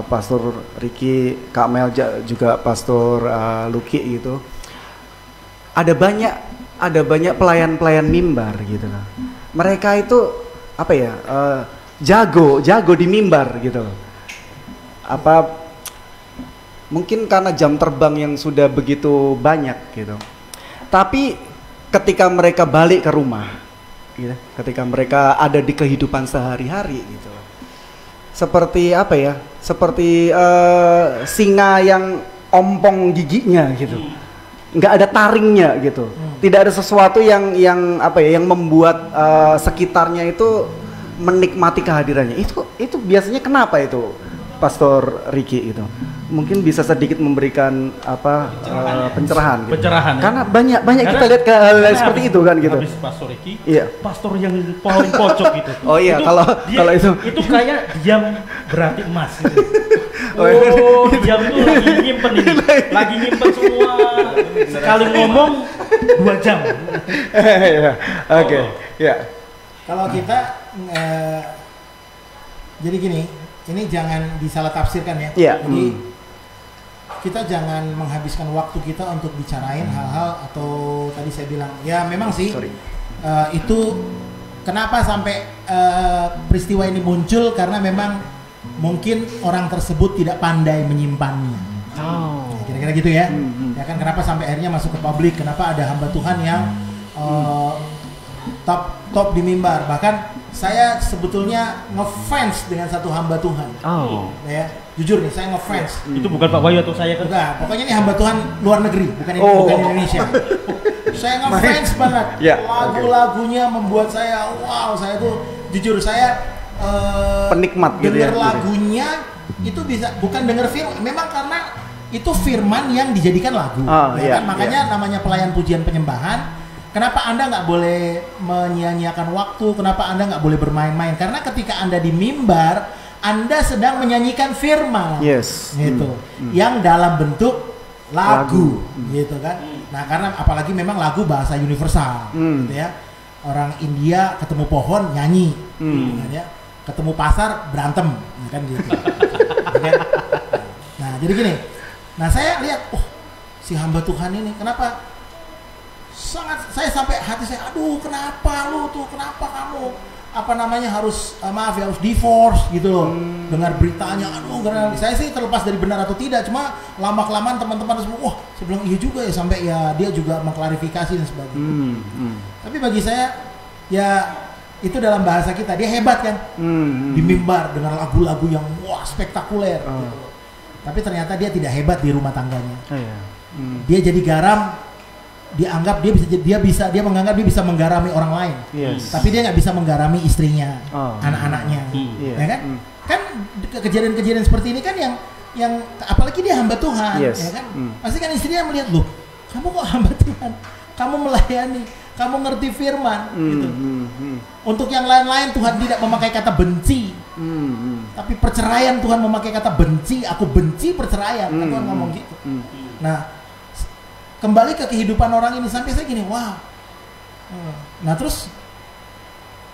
Pastor Ricky, Kak Mel juga Pastor Luki gitu, ada banyak pelayan-pelayan mimbar gitu lah. Mereka itu jago di mimbar gitu. Mungkin karena jam terbang yang sudah begitu banyak gitu. Tapi ketika mereka balik ke rumah gitu, ketika mereka ada di kehidupan sehari-hari gitu, seperti singa yang ompong giginya gitu, nggak ada taringnya gitu, tidak ada sesuatu yang membuat sekitarnya itu menikmati kehadirannya. Itu biasanya kenapa itu, Pastor Ricky itu? mungkin bisa sedikit memberikan pencerahan gitu. Pencerahan, ya. Karena banyak kita lihat hal seperti itu kan gitu. Habis Pastor Ricky, Iya. pastor yang paling pojok gitu. Oh iya, kalau itu kayak diam berarti emas gitu. Oh, iya. Diam tuh lagi nyimpen ini. Lagi nyimpen semua. Sekali ngomong 2 jam. Iya. Oke. Ya. Kalau kita jadi gini, ini jangan disalah tafsirkan ya. Iya. Jadi kita jangan menghabiskan waktu kita untuk bicarain hal-hal atau tadi saya bilang ya memang sih itu kenapa sampai peristiwa ini muncul karena memang mungkin orang tersebut tidak pandai menyimpannya. Ya, kira-kira gitu ya. Ya kan kenapa sampai akhirnya masuk ke publik? Kenapa ada hamba Tuhan yang top di mimbar? Bahkan saya sebetulnya ngefans dengan satu hamba Tuhan. Ya, jujur nih saya ngefans. Itu bukan Pak Wahyu atau saya kan? Enggak, pokoknya ini hamba Tuhan luar negeri, bukan Indonesia. Saya ngefans banget. Ya, Lagu-lagunya membuat saya wow, saya tuh jujur saya penikmat gitu ya. denger lagunya itu bisa bukan denger firman, memang karena itu firman yang dijadikan lagu. Kan? Makanya namanya pelayan pujian penyembahan. Kenapa Anda nggak boleh menyia-nyiakan waktu? Kenapa Anda nggak boleh bermain-main? Karena ketika Anda di mimbar, Anda sedang menyanyikan firman, gitu, yang dalam bentuk lagu, gitu kan? Nah, karena apalagi memang lagu bahasa universal, gitu ya. Orang India ketemu pohon nyanyi, gitu kan ya. Ketemu pasar berantem, kan gitu. Nah, jadi gini. Nah, saya lihat, si hamba Tuhan ini, kenapa? Sangat saya sampai hati saya, aduh kenapa lu tuh, kenapa kamu harus harus divorce gitu loh. Dengar beritanya, aduh karena saya sih terlepas dari benar atau tidak, cuma lama-kelamaan teman-teman semua, saya bilang iya juga ya, sampai ya dia juga mengklarifikasi dan sebagainya. Tapi bagi saya ya itu dalam bahasa kita dia hebat kan, di mimbar dengan lagu-lagu yang spektakuler. Gitu. Tapi ternyata dia tidak hebat di rumah tangganya. Dia jadi garam. Dia menganggap dia bisa menggarami orang lain, tapi dia nggak bisa menggarami istrinya, anak-anaknya, ya kan? Kan kejadian-kejadian seperti ini kan yang apalagi dia hamba Tuhan, ya kan? Pasti kan istrinya melihat, loh, kamu kok hamba Tuhan, kamu melayani, kamu ngerti firman, gitu. Untuk yang lain-lain Tuhan tidak memakai kata benci, tapi perceraian Tuhan memakai kata benci. Aku benci perceraian, kan Tuhan ngomong gitu. Nah. Kembali ke kehidupan orang ini sampai saya gini, wah. Nah terus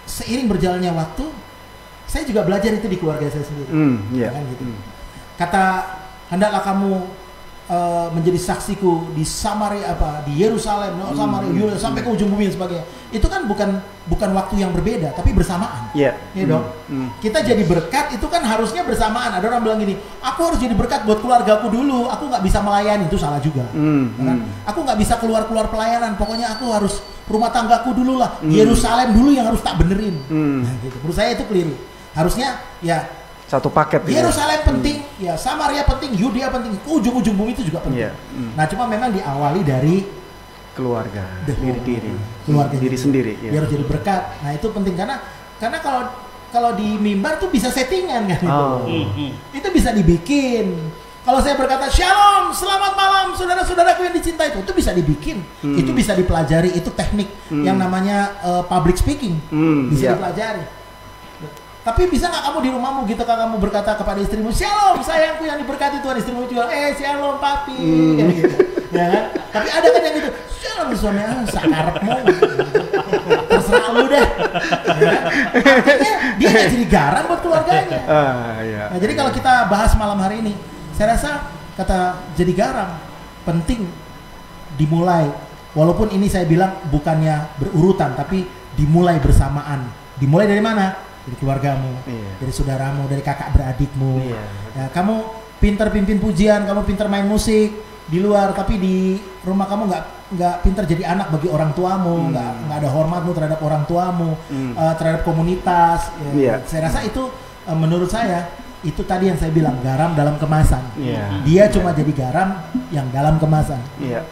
seiring berjalannya waktu, saya juga belajar itu di keluarga saya sendiri. Kan gitu. Kata, hendaklah kamu menjadi saksiku di Samaria di Yerusalem, Samaria, sampai ke ujung bumi dan sebagainya. Itu kan bukan waktu yang berbeda, tapi bersamaan. Ya dong. Kita jadi berkat itu kan harusnya bersamaan. Ada orang bilang gini, aku harus jadi berkat buat keluargaku dulu, aku nggak bisa melayani, itu salah juga. Kan? Aku nggak bisa keluar pelayanan, pokoknya aku harus rumah tanggaku dulu lah, Yerusalem dulu yang harus tak benerin. Nah, gitu. Menurut saya itu keliru. Harusnya ya satu paket. Yerusalem penting, ya Samaria penting, Yudea penting, ujung-ujung bumi itu juga penting. Nah cuma memang diawali dari keluarga, diri sendiri. Dia harus jadi berkat. Nah itu penting karena kalau di mimbar tuh bisa settingan kan itu. Itu bisa dibikin. Kalau saya berkata shalom, selamat malam saudara-saudaraku yang dicintai, itu bisa dibikin, itu bisa dipelajari, itu teknik yang namanya public speaking, bisa dipelajari. Tapi bisa nggak kamu di rumahmu gitu kan kamu berkata kepada istrimu, shalom sayangku yang diberkati Tuhan, istrimu juga, shalom papi, gitu. Ya kan? Tapi ada kan yang gitu, shalom suami, sakarepmu, terserah lu deh. Ya. Artinya dia nggak jadi garam buat keluarganya. Nah, jadi kalau kita bahas malam hari ini, saya rasa kata jadi garam penting dimulai, walaupun ini saya bilang bukannya berurutan, tapi dimulai bersamaan. Dimulai dari mana? Dari keluargamu, dari saudaramu, dari kakak beradikmu. Ya, kamu pintar pimpin pujian, kamu pintar main musik di luar, tapi di rumah kamu nggak pintar jadi anak bagi orang tuamu, nggak ada hormatmu terhadap orang tuamu, terhadap komunitas. Ya. Saya rasa itu menurut saya itu tadi yang saya bilang garam dalam kemasan. Dia cuma jadi garam yang dalam kemasan.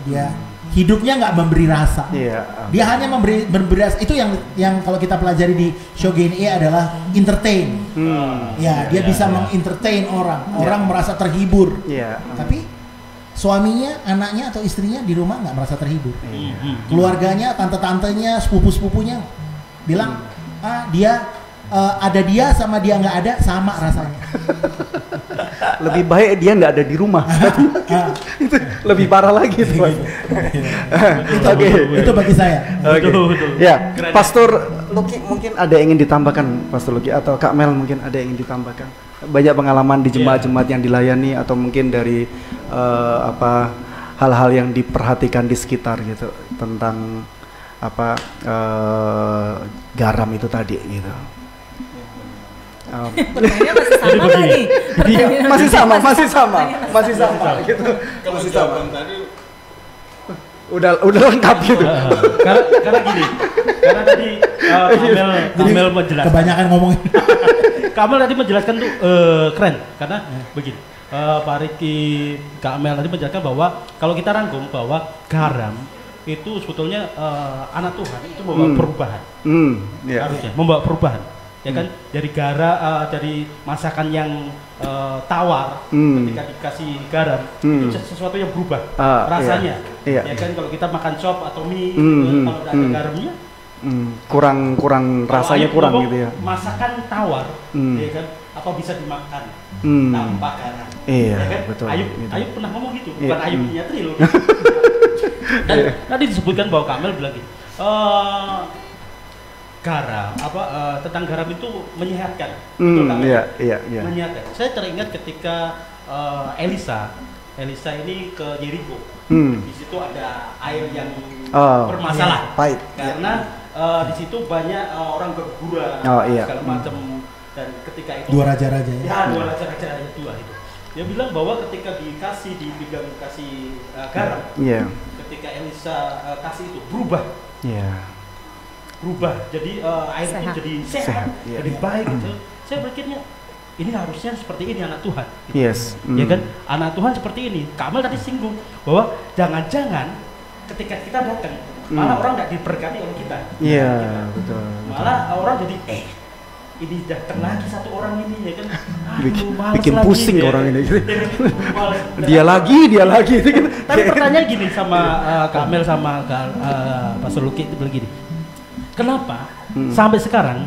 Dia hidupnya nggak memberi rasa. Iya. Dia hanya memberi rasa. Itu yang kalau kita pelajari di Shogen E adalah entertain. Ya, dia bisa mengentertain orang merasa terhibur. Iya. Tapi suaminya, anaknya atau istrinya di rumah nggak merasa terhibur. Keluarganya, tante-tantenya, sepupu-sepupunya bilang, dia ada dia sama dia nggak ada sama rasanya. Lebih baik dia nggak ada di rumah. Itu lebih parah lagi itu. Oke. Itu bagi saya. Oke. Ya, Pastor Luki mungkin ada yang ingin ditambahkan, Pastor Luki, atau Kak Mel mungkin ada yang ingin ditambahkan. Banyak pengalaman di jemaat-jemaat yang dilayani atau mungkin dari hal-hal yang diperhatikan di sekitar gitu tentang garam itu tadi gitu. Pertanyaannya masih sama nggak nih? Masih sama gitu. Kalau jawaban tadi Udah lengkap gitu. Karena gini, karena tadi Kamel menjelaskan. Kebanyakan ngomongin. Kamel tadi menjelaskan tuh keren, karena begini. Pak Riki, Kamel tadi menjelaskan bahwa kalau kita rangkum bahwa garam itu sebetulnya anak Tuhan itu membawa perubahan. Harusnya membawa perubahan. Ya kan, dari masakan yang tawar ketika dikasih garam itu sesuatu yang berubah rasanya. Iya. Ya kan, kalau kita makan sop atau mie kalau tidak ada garamnya kurang rasanya kurang gitu ya. Masakan tawar ya kan, apa bisa dimakan tanpa garam. Iya, ya kan? betul. Ayub pernah ngomong gitu, bukan Ayub Nyatri loh. Dan tadi disebutkan bahwa Kamel bilang gitu. Garam tentang garam itu menyehatkan. Iya. Menyehatkan. Saya teringat ketika Elisa ini ke Yeriko. Di situ ada air yang bermasalah. Pahit. Karena di situ banyak orang bergurau segala macam, dan ketika itu Dua raja-raja ya. Ya, dua raja-raja itu. Dia bilang bahwa ketika dikasih garam, ketika Elisa kasih itu berubah. Berubah, jadi air itu jadi sehat, jadi baik gitu. Saya berpikirnya ini harusnya seperti ini anak Tuhan. Gitu. Ya kan, anak Tuhan seperti ini. Kamel tadi singgung bahwa jangan-jangan ketika kita datang malah orang tidak diberkati oleh kita. Iya, betul. Malah orang jadi ini datang lagi satu orang ini, ya kan. Bikin lagi, pusing ya. orang ini. Dia lagi. Tapi pertanyaan gini sama Kamel sama Pastor Luki itu begini. Kenapa sampai sekarang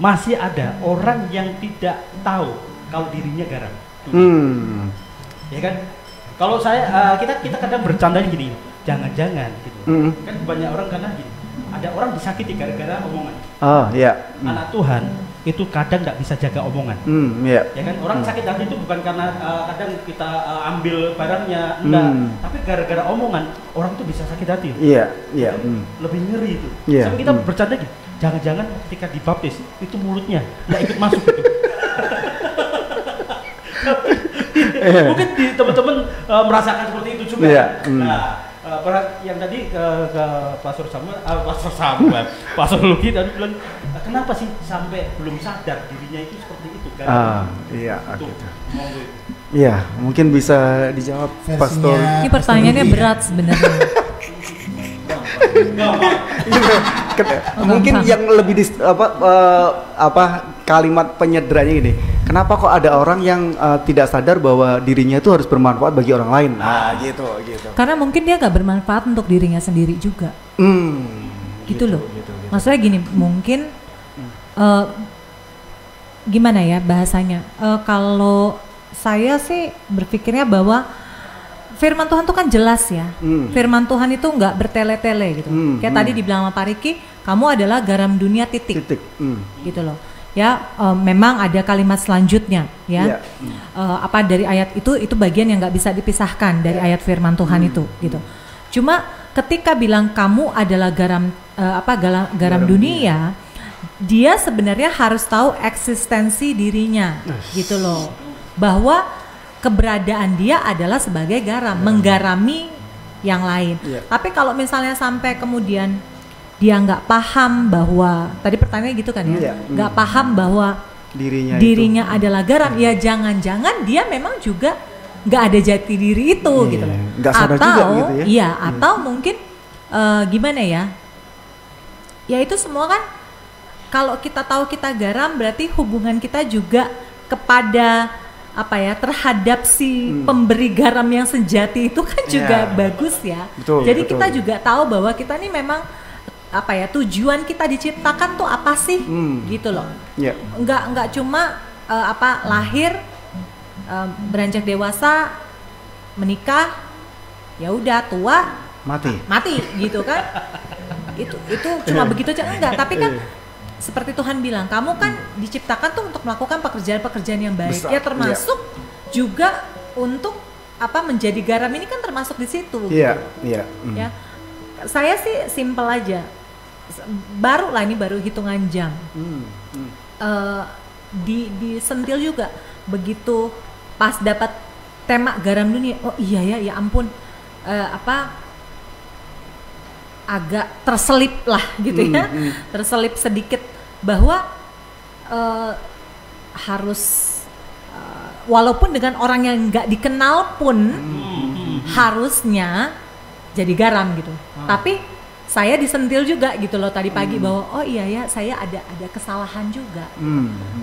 masih ada orang yang tidak tahu kalau dirinya garam? Ya kan? Kalau kita kadang bercandanya gini, jangan-jangan gitu. Kan banyak orang karena gini, ada orang disakiti gara-gara omongan. Anak Tuhan itu kadang tidak bisa jaga omongan. Ya kan, orang sakit hati itu bukan karena kadang kita ambil barangnya, enggak, tapi gara-gara omongan orang itu bisa sakit hati. Lebih ngeri itu. Sampai kita bercanda gitu, jangan-jangan ketika dibaptis itu mulutnya nggak ikut masuk gitu. Mungkin di teman-teman merasakan seperti itu juga. Yang tadi ke Pastor Luki tadi bilang, kenapa sih sampai belum sadar dirinya itu seperti itu kan? Iya, mungkin bisa dijawab Pastor. Ini pertanyaannya berat sebenarnya. Mungkin yang lebih kalimat penyederhannya gini. Kenapa kok ada orang yang tidak sadar bahwa dirinya itu harus bermanfaat bagi orang lain? Gitu. Karena mungkin dia nggak bermanfaat untuk dirinya sendiri juga. Gitu loh. Maksudnya gini, mungkin gimana ya bahasanya? Kalau saya sih berpikirnya bahwa firman Tuhan tuh kan jelas ya. Firman Tuhan itu nggak bertele-tele gitu. Kayak tadi dibilang sama Pak Riki, kamu adalah garam dunia titik. Gitu loh. Ya, memang ada kalimat selanjutnya ya. Dari ayat itu bagian yang nggak bisa dipisahkan dari ayat firman Tuhan itu gitu. Cuma ketika bilang kamu adalah garam dunia, dia sebenarnya harus tahu eksistensi dirinya gitu loh. Bahwa keberadaan dia adalah sebagai garam, menggarami yang lain. Tapi kalau misalnya sampai kemudian dia nggak paham bahwa, tadi pertanyaannya gitu kan ya, nggak paham bahwa dirinya adalah garam, ya jangan-jangan dia memang juga nggak ada jati diri itu gitu loh. Nggak sadar juga gitu ya. Iya, atau mungkin gimana ya? Ya itu semua kan kalau kita tahu kita garam berarti hubungan kita juga kepada apa ya terhadap si pemberi garam yang sejati itu kan juga bagus ya. Betul, jadi betul. kita juga tahu bahwa kita ini memang apa ya tujuan kita diciptakan tuh apa sih gitu loh. Yeah. Nggak cuma lahir beranjak dewasa menikah ya udah tua mati gitu kan. itu cuma begitu aja enggak, tapi kan seperti Tuhan bilang, kamu kan diciptakan tuh untuk melakukan pekerjaan-pekerjaan yang baik. Besar, ya termasuk juga untuk menjadi garam ini kan termasuk di situ. Iya. Ya, saya sih simple aja. Baru hitungan jam. Disentil juga begitu pas dapat tema garam dunia. Oh iya ya ampun, agak terselip lah gitu ya, terselip sedikit bahwa harus walaupun dengan orang yang nggak dikenal pun harusnya jadi garam gitu. Tapi saya disentil juga gitu loh tadi pagi bahwa oh iya ya saya ada kesalahan juga.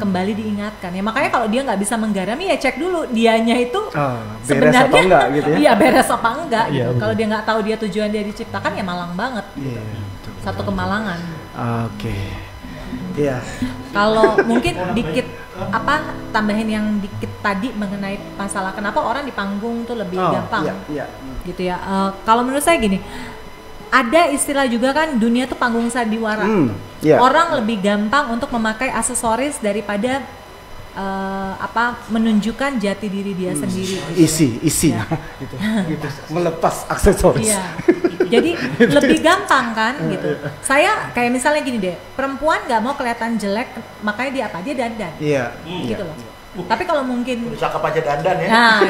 Kembali diingatkan ya, makanya kalau dia nggak bisa menggarami ya cek dulu dianya itu sebenarnya beres apa enggak gitu ya. Iya beres apa enggak gitu. Kalau dia nggak tahu dia tujuan dia diciptakan ya malang banget gitu. Satu kemalangan. Oke. Iya. Kalau mungkin dikit tambahin yang dikit tadi mengenai masalah kenapa orang di panggung tuh lebih gampang. Gitu ya. Kalau menurut saya gini, ada istilah juga kan dunia tuh panggung sandiwara. Orang lebih gampang untuk memakai aksesoris daripada menunjukkan jati diri dia sendiri. Gitu. Isi. Ya. gitu. Melepas aksesoris. Iya. Jadi lebih gampang kan gitu. Saya kayak misalnya gini deh, perempuan nggak mau kelihatan jelek, makanya dia dandan. Iya. Gitu loh. Tapi kalau mungkin cakep aja dandan ya. Nah,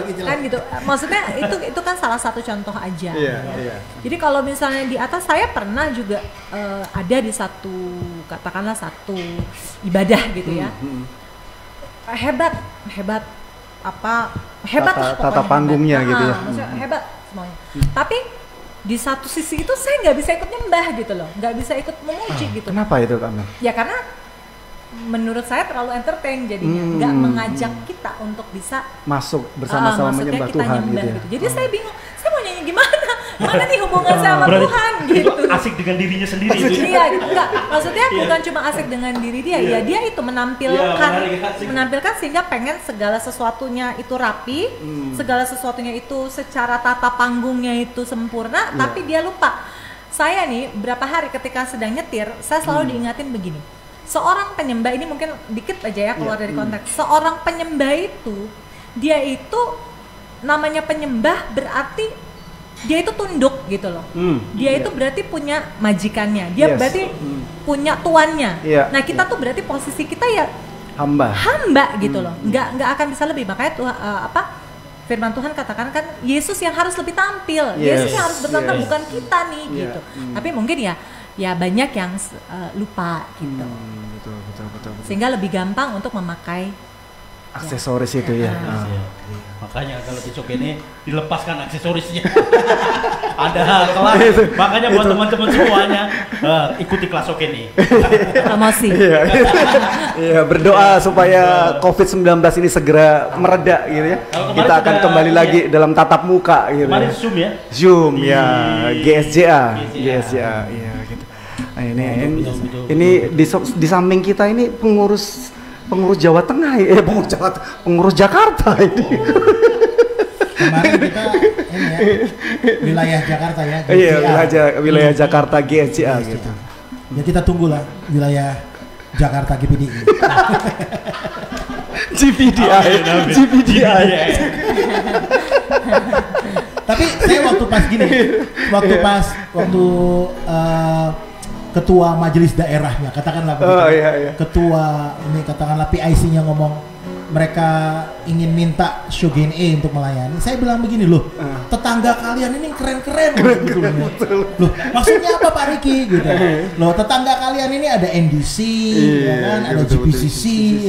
gitu. Kan gitu. Maksudnya itu kan salah satu contoh aja. Iya. Jadi kalau misalnya di atas saya pernah juga ada di satu ibadah gitu ya. Hebat lah tata panggungnya gitu ya. Maksudnya hebat semuanya. Tapi di satu sisi itu saya nggak bisa ikut nyembah gitu loh, nggak bisa ikut memuji gitu. Kenapa itu Kak? Ya karena menurut saya terlalu entertain jadinya, nggak mengajak kita untuk bisa masuk bersama-sama menyembah Tuhan gitu ya. Jadi saya bingung, saya mau nyanyi gimana? Mana nih hubungan saya sama Tuhan gitu. Itu asik dengan dirinya sendiri itu. Iya, enggak. Maksudnya bukan cuma asik dengan diri dia, ya dia itu menampilkan sehingga pengen segala sesuatunya itu rapi, segala sesuatunya itu secara tata panggungnya itu sempurna, tapi dia lupa. Saya nih berapa hari ketika sedang nyetir, saya selalu diingatin begini. Seorang penyembah ini mungkin dikit aja ya keluar dari konteks. Seorang penyembah itu dia itu namanya penyembah berarti dia itu tunduk gitu loh. Dia itu berarti punya majikannya. Dia berarti punya tuannya. Nah, kita tuh berarti posisi kita ya hamba gitu loh. Nggak akan bisa lebih. Makanya firman Tuhan katakan kan Yesus yang harus lebih tampil. Yesus yang harus bertampil bukan kita nih gitu. Tapi mungkin ya banyak yang lupa gitu. Betul. Sehingga lebih gampang untuk memakai aksesoris itu ya. Makanya kalau besok ini dilepaskan aksesorisnya. Ada kelas. Makanya buat teman-teman semuanya ikuti kelas oke nih. Promosi. Iya, berdoa supaya COVID-19 ini segera mereda gitu ya. Kita akan kembali lagi dalam tatap muka gitu. Kemarin Zoom ya? Zoom ya, GSJA. Iya gitu. Nah, ini di samping kita ini pengurus Jawa Tengah pengurus Jakarta ini. Kemarin kita wilayah Jakarta ya. Iya, wilayah Jakarta GSJA gitu. Ya kita tunggulah wilayah Jakarta GPDI. GPDI. Tapi saya waktu ketua majelis daerahnya katakanlah begitu. Ketua ini katakanlah PIC-nya ngomong mereka ingin minta Shogun E untuk melayani, saya bilang begini loh, tetangga kalian ini keren-keren gitu loh. Maksudnya apa Pak Riki gitu. Loh, tetangga kalian ini ada NDC, ya kan, ada GPCC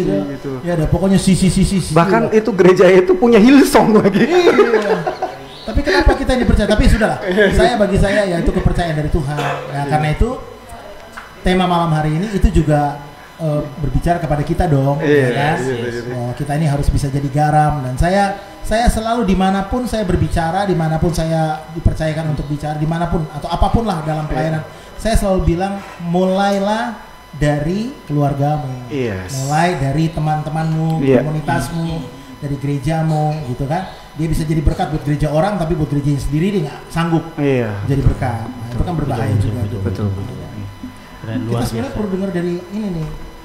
gitu. Ya ada pokoknya CC. Bahkan itu gereja itu punya Hillsong lagi. Iya. Tapi kenapa kita ini percaya? Tapi sudahlah. Bagi saya ya itu kepercayaan dari Tuhan. Nah, karena itu tema malam hari ini itu juga berbicara kepada kita dong, ya kan? Kita ini harus bisa jadi garam, dan saya selalu dimanapun saya berbicara, dimanapun saya dipercayakan untuk bicara, dimanapun atau apapun lah dalam pelayanan, saya selalu bilang mulailah dari keluargamu, mulai dari teman-temanmu, komunitasmu, dari gerejamu, gitu kan? Dia bisa jadi berkat buat gereja orang, tapi buat gerejanya sendiri dia nggak sanggup jadi berkat. Nah, itu kan berbahaya juga. Betul. Kita sebenarnya perlu dengar dari ini nih.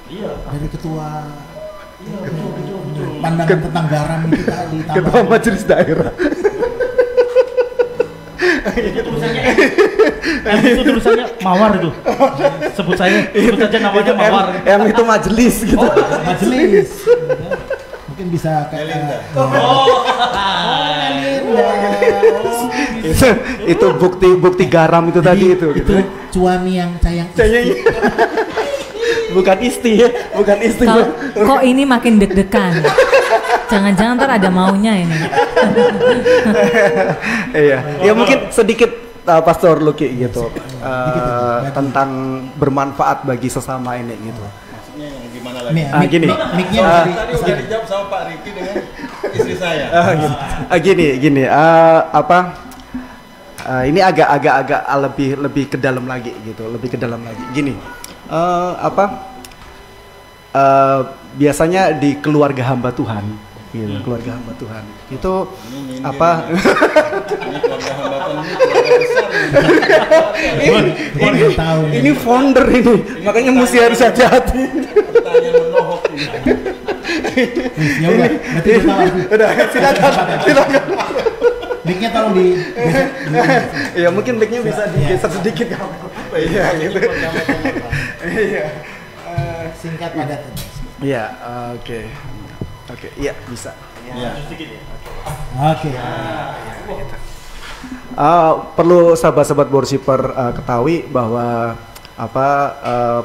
Dari ketua pandangan tentang garam itu tadi, ketua majelis daerah. Itu tulisannya Mawar itu. Sebut saja namanya Mawar. Yang itu majelis gitu. Majelis. Mungkin bisa kayak itu bukti garam itu tadi itu. Itu suami yang sayang. Bukan isti ya, bukan isti. Kok ini makin deg-degan? Jangan-jangan ntar ada maunya ini. Ya mungkin sedikit Pastor Luki gitu tentang bermanfaat bagi sesama ini gitu. Maksudnya yang gimana lagi? Gini. Tadi udah dijawab sama Pak Riki dengan istri saya. Gini. Ini agak lebih ke dalam lagi gitu, Gini. Biasanya di keluarga hamba Tuhan, gitu, keluarga hamba Tuhan itu ini apa? Ini keluarga hamba Tuhan, ini keluarga besar. Ini founder ini, makanya mesti harus hati-hati. Pertanyaan menohok ini. Ya udah, berarti kita Udah, silakan. Mic-nya tolong di Ya mungkin mic-nya bisa digeser sedikit kamu. Iya gitu. Iya. Singkat padat. Iya, oke, iya bisa. Iya. Oke. Perlu sahabat-sahabat worshiper ketahui bahwa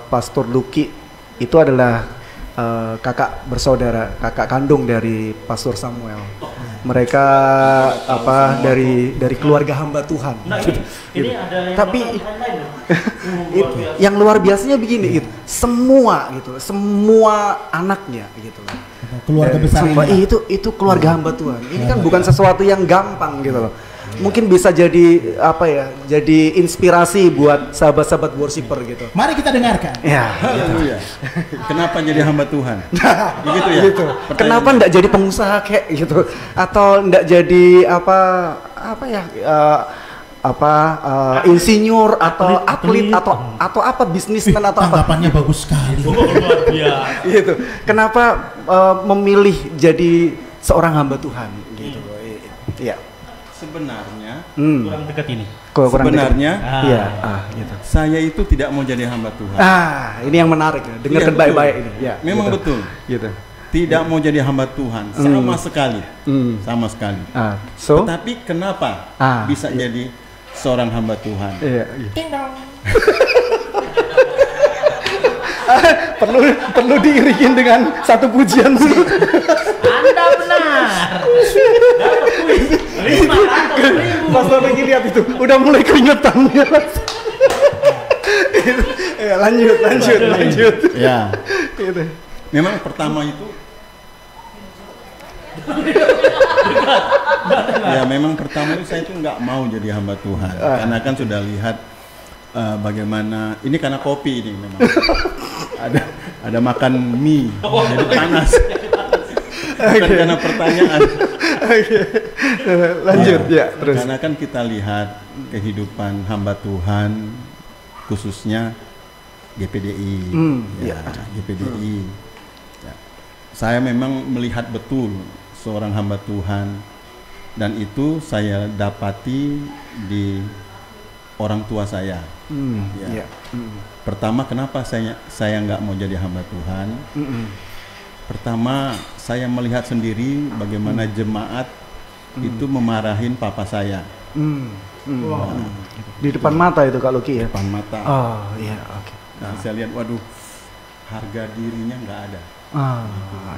Pastor Luki itu adalah kakak bersaudara, kakak kandung dari Pastor Samuel. Mereka dari keluarga hamba Tuhan. Nah, ini ada yang tapi yang luar biasanya begini gitu. Semua anaknya gitu loh. Keluarga besar itu keluarga hamba Tuhan. Ini kan bukan sesuatu yang gampang gitu loh. Mungkin bisa jadi jadi inspirasi buat sahabat-sahabat worshiper gitu. Mari kita dengarkan. Ya. Haleluya. Kenapa jadi hamba Tuhan? Begitu ya. Gitu. Kenapa enggak jadi pengusaha kayak gitu? Atau enggak jadi insinyur atau atlet atau apa bisnismen atau apa? Tanggapannya bagus sekali. Luar biasa. Gitu. Kenapa memilih jadi seorang hamba Tuhan gitu? Iya. Sebenarnya Kurang dekat ini. Sebenarnya gitu. saya itu tidak mau jadi hamba Tuhan. Ini yang menarik ya. Dengarkan baik-baik ini. Ya, Memang gitu. betul. Gitu. Tidak mau jadi hamba Tuhan sama sekali. Sama sekali. So, Tetapi kenapa bisa jadi seorang hamba Tuhan? iya. perlu diiringin dengan satu pujian dulu. Anda benar. Dapat kuis 500.000. Pas lagi lihat itu udah mulai keringetan ya. Ya, lanjut. Ya. Gitu. Memang pertama itu saya itu nggak mau jadi hamba Tuhan karena kan sudah lihat bagaimana ini karena kopi ini memang ada makan mie jadi panas bukan karena pertanyaan. Lanjut ya terus. Karena kan kita lihat kehidupan hamba Tuhan khususnya GPDI GPDI ya. Saya memang melihat betul seorang hamba Tuhan dan itu saya dapati di orang tua saya. Pertama kenapa saya nggak mau jadi hamba Tuhan? Pertama, saya melihat sendiri bagaimana jemaat itu memarahin papa saya. Di depan mata itu Kak Luki ya? Depan mata. Oh iya, oke. Nah, saya lihat, waduh, harga dirinya nggak ada.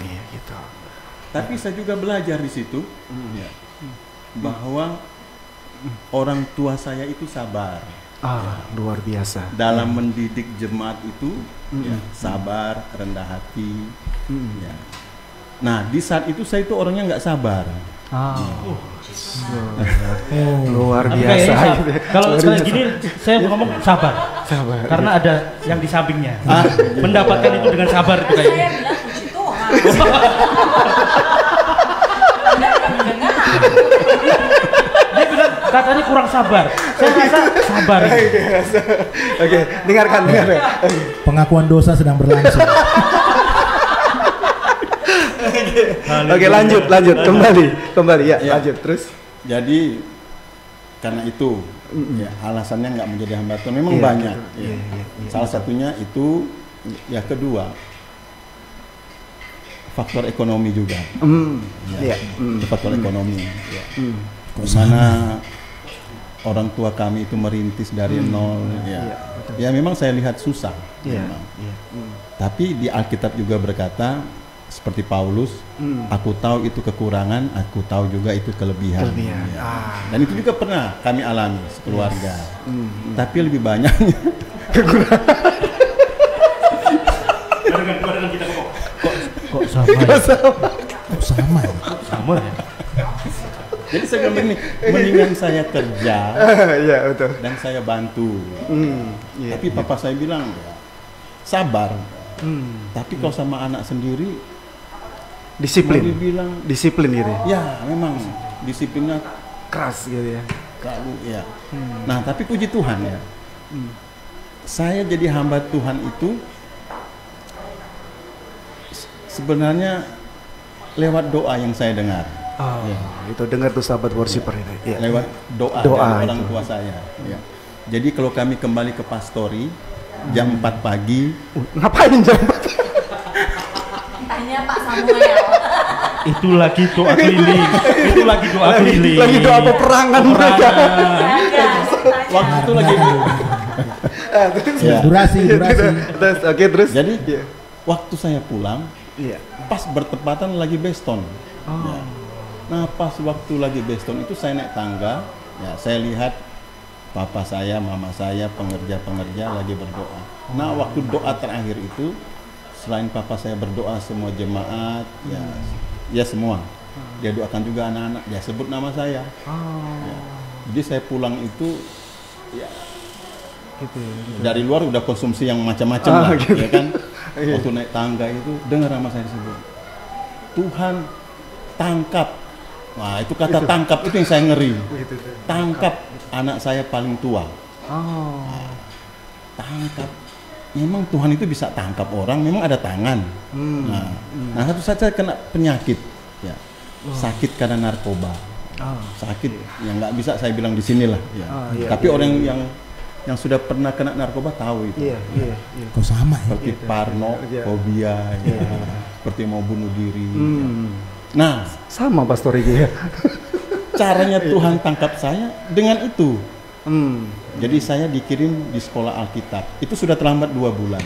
Iya gitu. Tapi saya juga belajar di situ ya, bahwa orang tua saya itu sabar. Luar biasa. Dalam mendidik jemaat itu ya, sabar, rendah hati. Ya. Nah, di saat itu saya itu orangnya nggak sabar. Luar Tapi biasa. kayaknya kalau kayak gini saya ngomong sabar. Karena ada yang di sampingnya. Mendapatkan itu dengan sabar itu kayaknya. Saya bilang puji Tuhan. Dia bilang katanya kurang sabar. Saya rasa sabar. Oke, dengarkan. Pengakuan dosa sedang berlangsung. Oke, lanjut, kembali ya, lanjut terus. Jadi karena itu ya, alasannya nggak menjadi hamba Tuhan memang banyak. Gitu. Ya. Salah satunya itu, ya kedua faktor ekonomi juga. Faktor ekonomi. Ya. Karena orang tua kami itu merintis dari nol. Ya memang saya lihat susah. Memang. Tapi di Alkitab juga berkata, seperti Paulus, aku tahu itu kekurangan, aku tahu juga itu kelebihan. Ya. Dan itu juga pernah kami alami sekeluarga. Tapi lebih banyaknya Kok sama ya? Kok sama ya? Sama ya? Jadi saya bilang ini, mendingan saya kerja Iya, betul. dan saya bantu. Tapi papa saya bilang, ya, sabar. Tapi kalau sama anak sendiri, Disiplin. mau dibilang, Disiplin gitu ya. ya memang disiplinnya Keras gitu ya. terlalu ya. Nah, tapi puji Tuhan ya, saya jadi hamba Tuhan itu sebenarnya lewat doa yang saya dengar. Itu dengar tuh sahabat worshiper itu. Ya. Lewat doa dari orang itu. tua saya. Ya. Jadi kalau kami kembali ke pastori jam 4 pagi, Ngapain jam 4? Tanya Pak Samuel. Itu lagi doa keliling. Itu lagi doa keliling. Lagi doa peperangan mereka. waktu itu lagi ya. Durasi. Terus, oke, terus. Jadi waktu saya pulang, Iya. pas bertepatan lagi beston. Ya. Nah, pas waktu lagi beston itu saya naik tangga, ya saya lihat papa saya, mama saya, pengerja-pengerja lagi berdoa. Nah, waktu doa terakhir itu, selain papa saya berdoa, semua jemaat, ya semua, dia doakan juga anak-anak, dia sebut nama saya. Ya. Jadi saya pulang itu, ya Gitu. dari luar udah konsumsi yang macam-macam lah, gitu. ya kan? Waktu naik tangga itu dengar nama saya disebut, Tuhan tangkap. Nah, itu kata tangkap itu yang saya ngeri. Tangkap anak saya paling tua. Nah, tangkap. Memang Tuhan itu bisa tangkap orang, memang ada tangan. Nah, satu saat saya kena penyakit, ya, sakit karena narkoba. Sakit yang nggak bisa saya bilang di sinilah. Ya. Tapi orang yang sudah pernah kena narkoba tahu itu. Iya. Kok sama ya? Seperti parno, fobia, ya, seperti mau bunuh diri. Ya. Nah, Sama Pastor Riki ya. caranya Tuhan tangkap saya dengan itu. Jadi saya dikirim di sekolah Alkitab. Itu sudah terlambat 2 bulan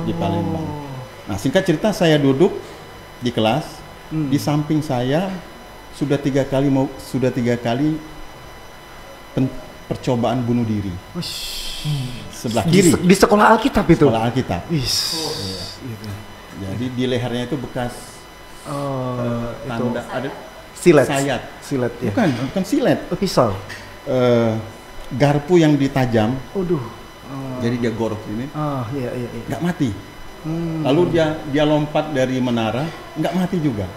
di Palembang. Nah, singkat cerita saya duduk di kelas, di samping saya sudah 3 kali percobaan bunuh diri. Sebelah kiri. Di sekolah Alkitab itu. Sekolah Alkitab. Jadi di lehernya itu bekas tanda ada Silet. sayat. Silet ya. Bukan silet. Pisau. Garpu yang ditajam. Waduh. Jadi dia gorok ini, Iya. nggak mati. Lalu dia lompat dari menara, nggak mati juga.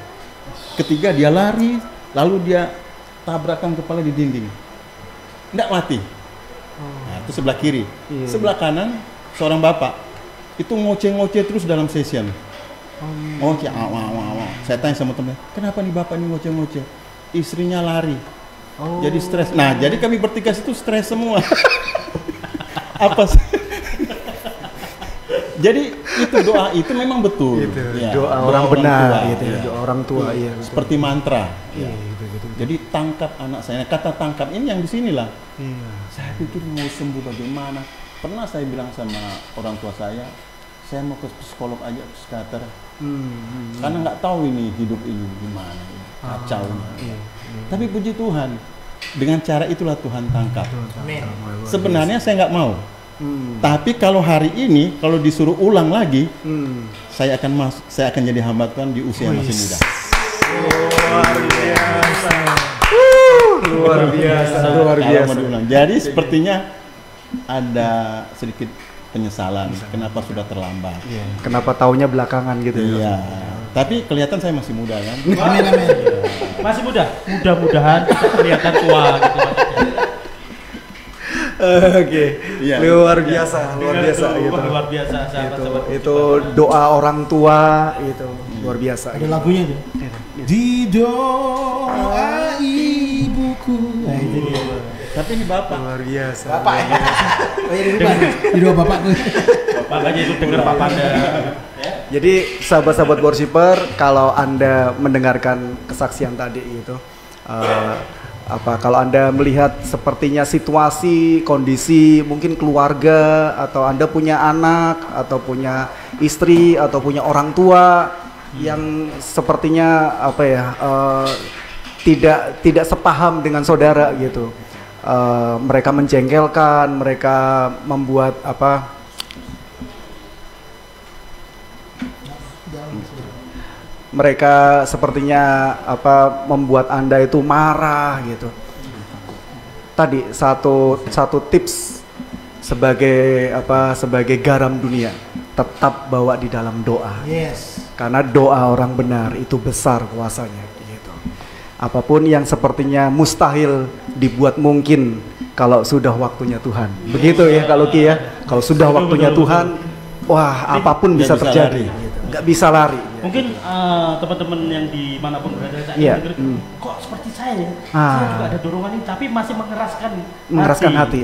Ketiga dia lari, lalu dia tabrakan kepala di dinding, nggak mati. Nah, itu sebelah kiri. Sebelah kanan seorang bapak itu ngoceh-ngoceh terus dalam session. Ngoceh, saya tanya sama temen, kenapa nih bapak ini ngoceh-ngoceh? Istrinya lari, jadi stres. Nah, jadi kami bertiga itu stres semua. Apa sih? Jadi itu doa itu memang betul. Gitu. Ya, Doa orang benar tua, gitu ya. ya. Doa orang tua iya. Seperti mantra. Iya, Ya. gitu. Jadi tangkap anak saya. Kata tangkap ini yang di sinilah. Iya. Saya pikir mau sembuh bagaimana. Pernah saya bilang sama orang tua saya mau ke psikolog aja, psikiater. Karena nggak tahu ini hidup ini gimana, kacau. Iya. Tapi puji Tuhan, dengan cara itulah Tuhan tangkap. Sebenarnya saya nggak mau. Tapi kalau hari ini, kalau disuruh ulang lagi, saya akan jadi hamba Tuhan di usia yang masih muda. Luar biasa. Kalau mau diulang. Jadi sepertinya ada sedikit penyesalan. Kenapa sudah terlambat? Kenapa taunya belakangan gitu ya? Iya. Tapi kelihatan saya masih muda kan? Amin. Masih muda. Mudah-mudahan kelihatan tua gitu maksudnya. Oke. Iya. Luar biasa gitu. Luar biasa sahabat-sahabat. Itu doa orang tua itu luar biasa. Ada lagunya itu. Di doa ibuku. Nah, itu dia. Tapi ini Bapak. Luar biasa. Bapak ya. Oh ya, di doa bapak tuh. Makanya itu dengar Pak Panda. Jadi sahabat-sahabat worshiper, kalau Anda mendengarkan kesaksian tadi itu kalau Anda melihat sepertinya situasi, kondisi mungkin keluarga atau Anda punya anak atau punya istri atau punya orang tua yang sepertinya tidak sepaham dengan saudara gitu. Mereka menjengkelkan, mereka membuat mereka sepertinya membuat Anda itu marah gitu. Tadi satu tips sebagai garam dunia, tetap bawa di dalam doa. Yes. Karena doa orang benar itu besar kuasanya gitu. Apapun yang sepertinya mustahil dibuat mungkin kalau sudah waktunya Tuhan. Begitu ya kalau Ki ya. Kalau sudah waktunya Tuhan, wah apapun bisa terjadi. Nggak bisa lari. Mungkin teman-teman yang dimanapun berada saat Iya. ini kok seperti saya ya, saya juga ada dorongan ini, tapi masih mengeraskan hati.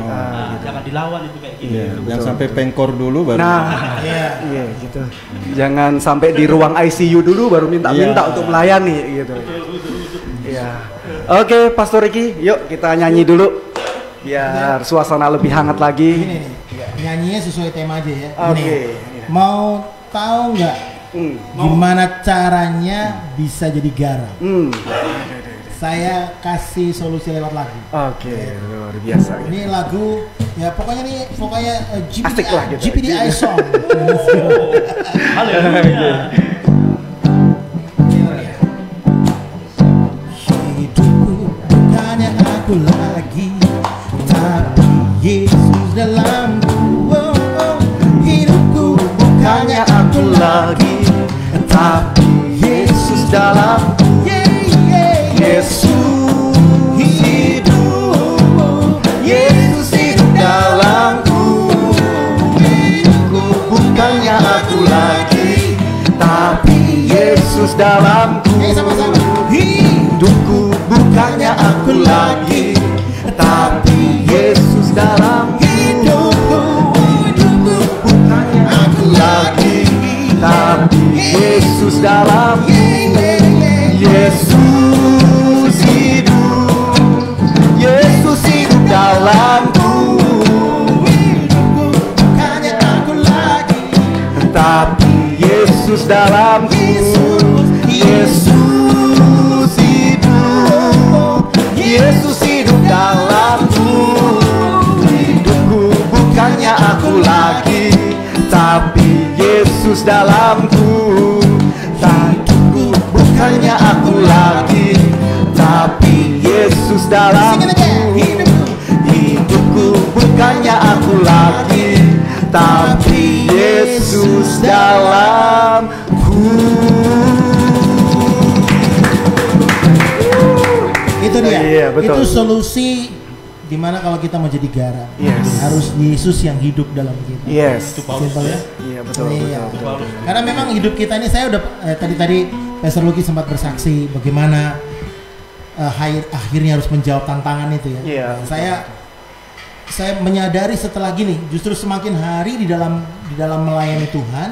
Jangan dilawan itu kayak gini. Jangan sampai pengkor dulu baru. Nah, iya gitu. Jangan sampai di ruang ICU dulu baru minta-minta untuk melayani gitu. Iya. Oke, Pastor Ricky, yuk kita nyanyi dulu biar suasana lebih hangat lagi. Ini nih, nyanyinya sesuai tema aja ya. Oke. Mau tahu nggak gimana caranya bisa jadi garam? Saya kasih solusi lewat lagu. Oke, luar biasa. Ini lagu ya pokoknya Asik lah gitu. GPDI song. Haleluya. Hidupku bukannya aku lagi, tapi Yesus dalamku. Hidupku bukannya aku lagi, tapi Yesus dalamku. Yesus hidup, Yesus hidup dalamku. Hidupku bukannya aku lagi, tapi Yesus dalamku. Sama-sama. Hidupku bukannya aku lagi, tapi Yesus dalamku. Hidupku bukannya aku lagi, tapi Yesus dalamku. Yesus hidup, Yesus hidup dalamku. Hidupku bukannya aku lagi, Tapi Yesus dalamku. Yesus hidup, Yesus hidup dalamku. Hidupku bukannya aku lagi, tapi Yesus dalamku. Hidupku bukannya aku lagi, tapi Yesus dalamku. Hidupku bukannya aku lagi, tapi Yesus dalamku. Itu dia. Iya, betul. Itu solusi dimana kalau kita mau jadi garam. Yes. Harus Yesus yang hidup dalam kita. Yes. Simpel ya. Iya betul, Iya. betul. Karena memang hidup kita ini, saya udah tadi Pastor Lucky sempat bersaksi bagaimana akhirnya harus menjawab tantangan itu ya. Iya. Saya saya menyadari setelah gini, justru semakin hari di dalam melayani Tuhan,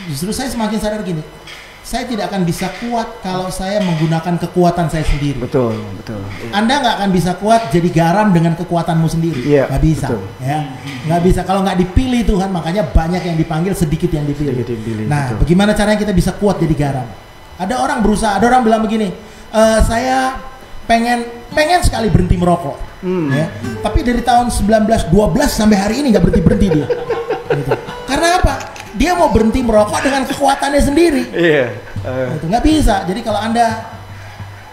justru saya semakin sadar gini, saya tidak akan bisa kuat kalau saya menggunakan kekuatan saya sendiri. Betul. Anda nggak akan bisa kuat jadi garam dengan kekuatanmu sendiri. Nggak bisa. Betul. Ya, nggak bisa. Kalau nggak dipilih Tuhan, makanya banyak yang dipanggil, sedikit yang dipilih. Nah, betul. bagaimana caranya kita bisa kuat jadi garam? Ada orang berusaha, ada orang bilang begini, saya pengen sekali berhenti merokok. Ya. Tapi dari tahun 1912 sampai hari ini nggak berhenti dia. Gitu. Karena apa? Dia mau berhenti merokok dengan kekuatannya sendiri. Itu nggak bisa. Jadi kalau Anda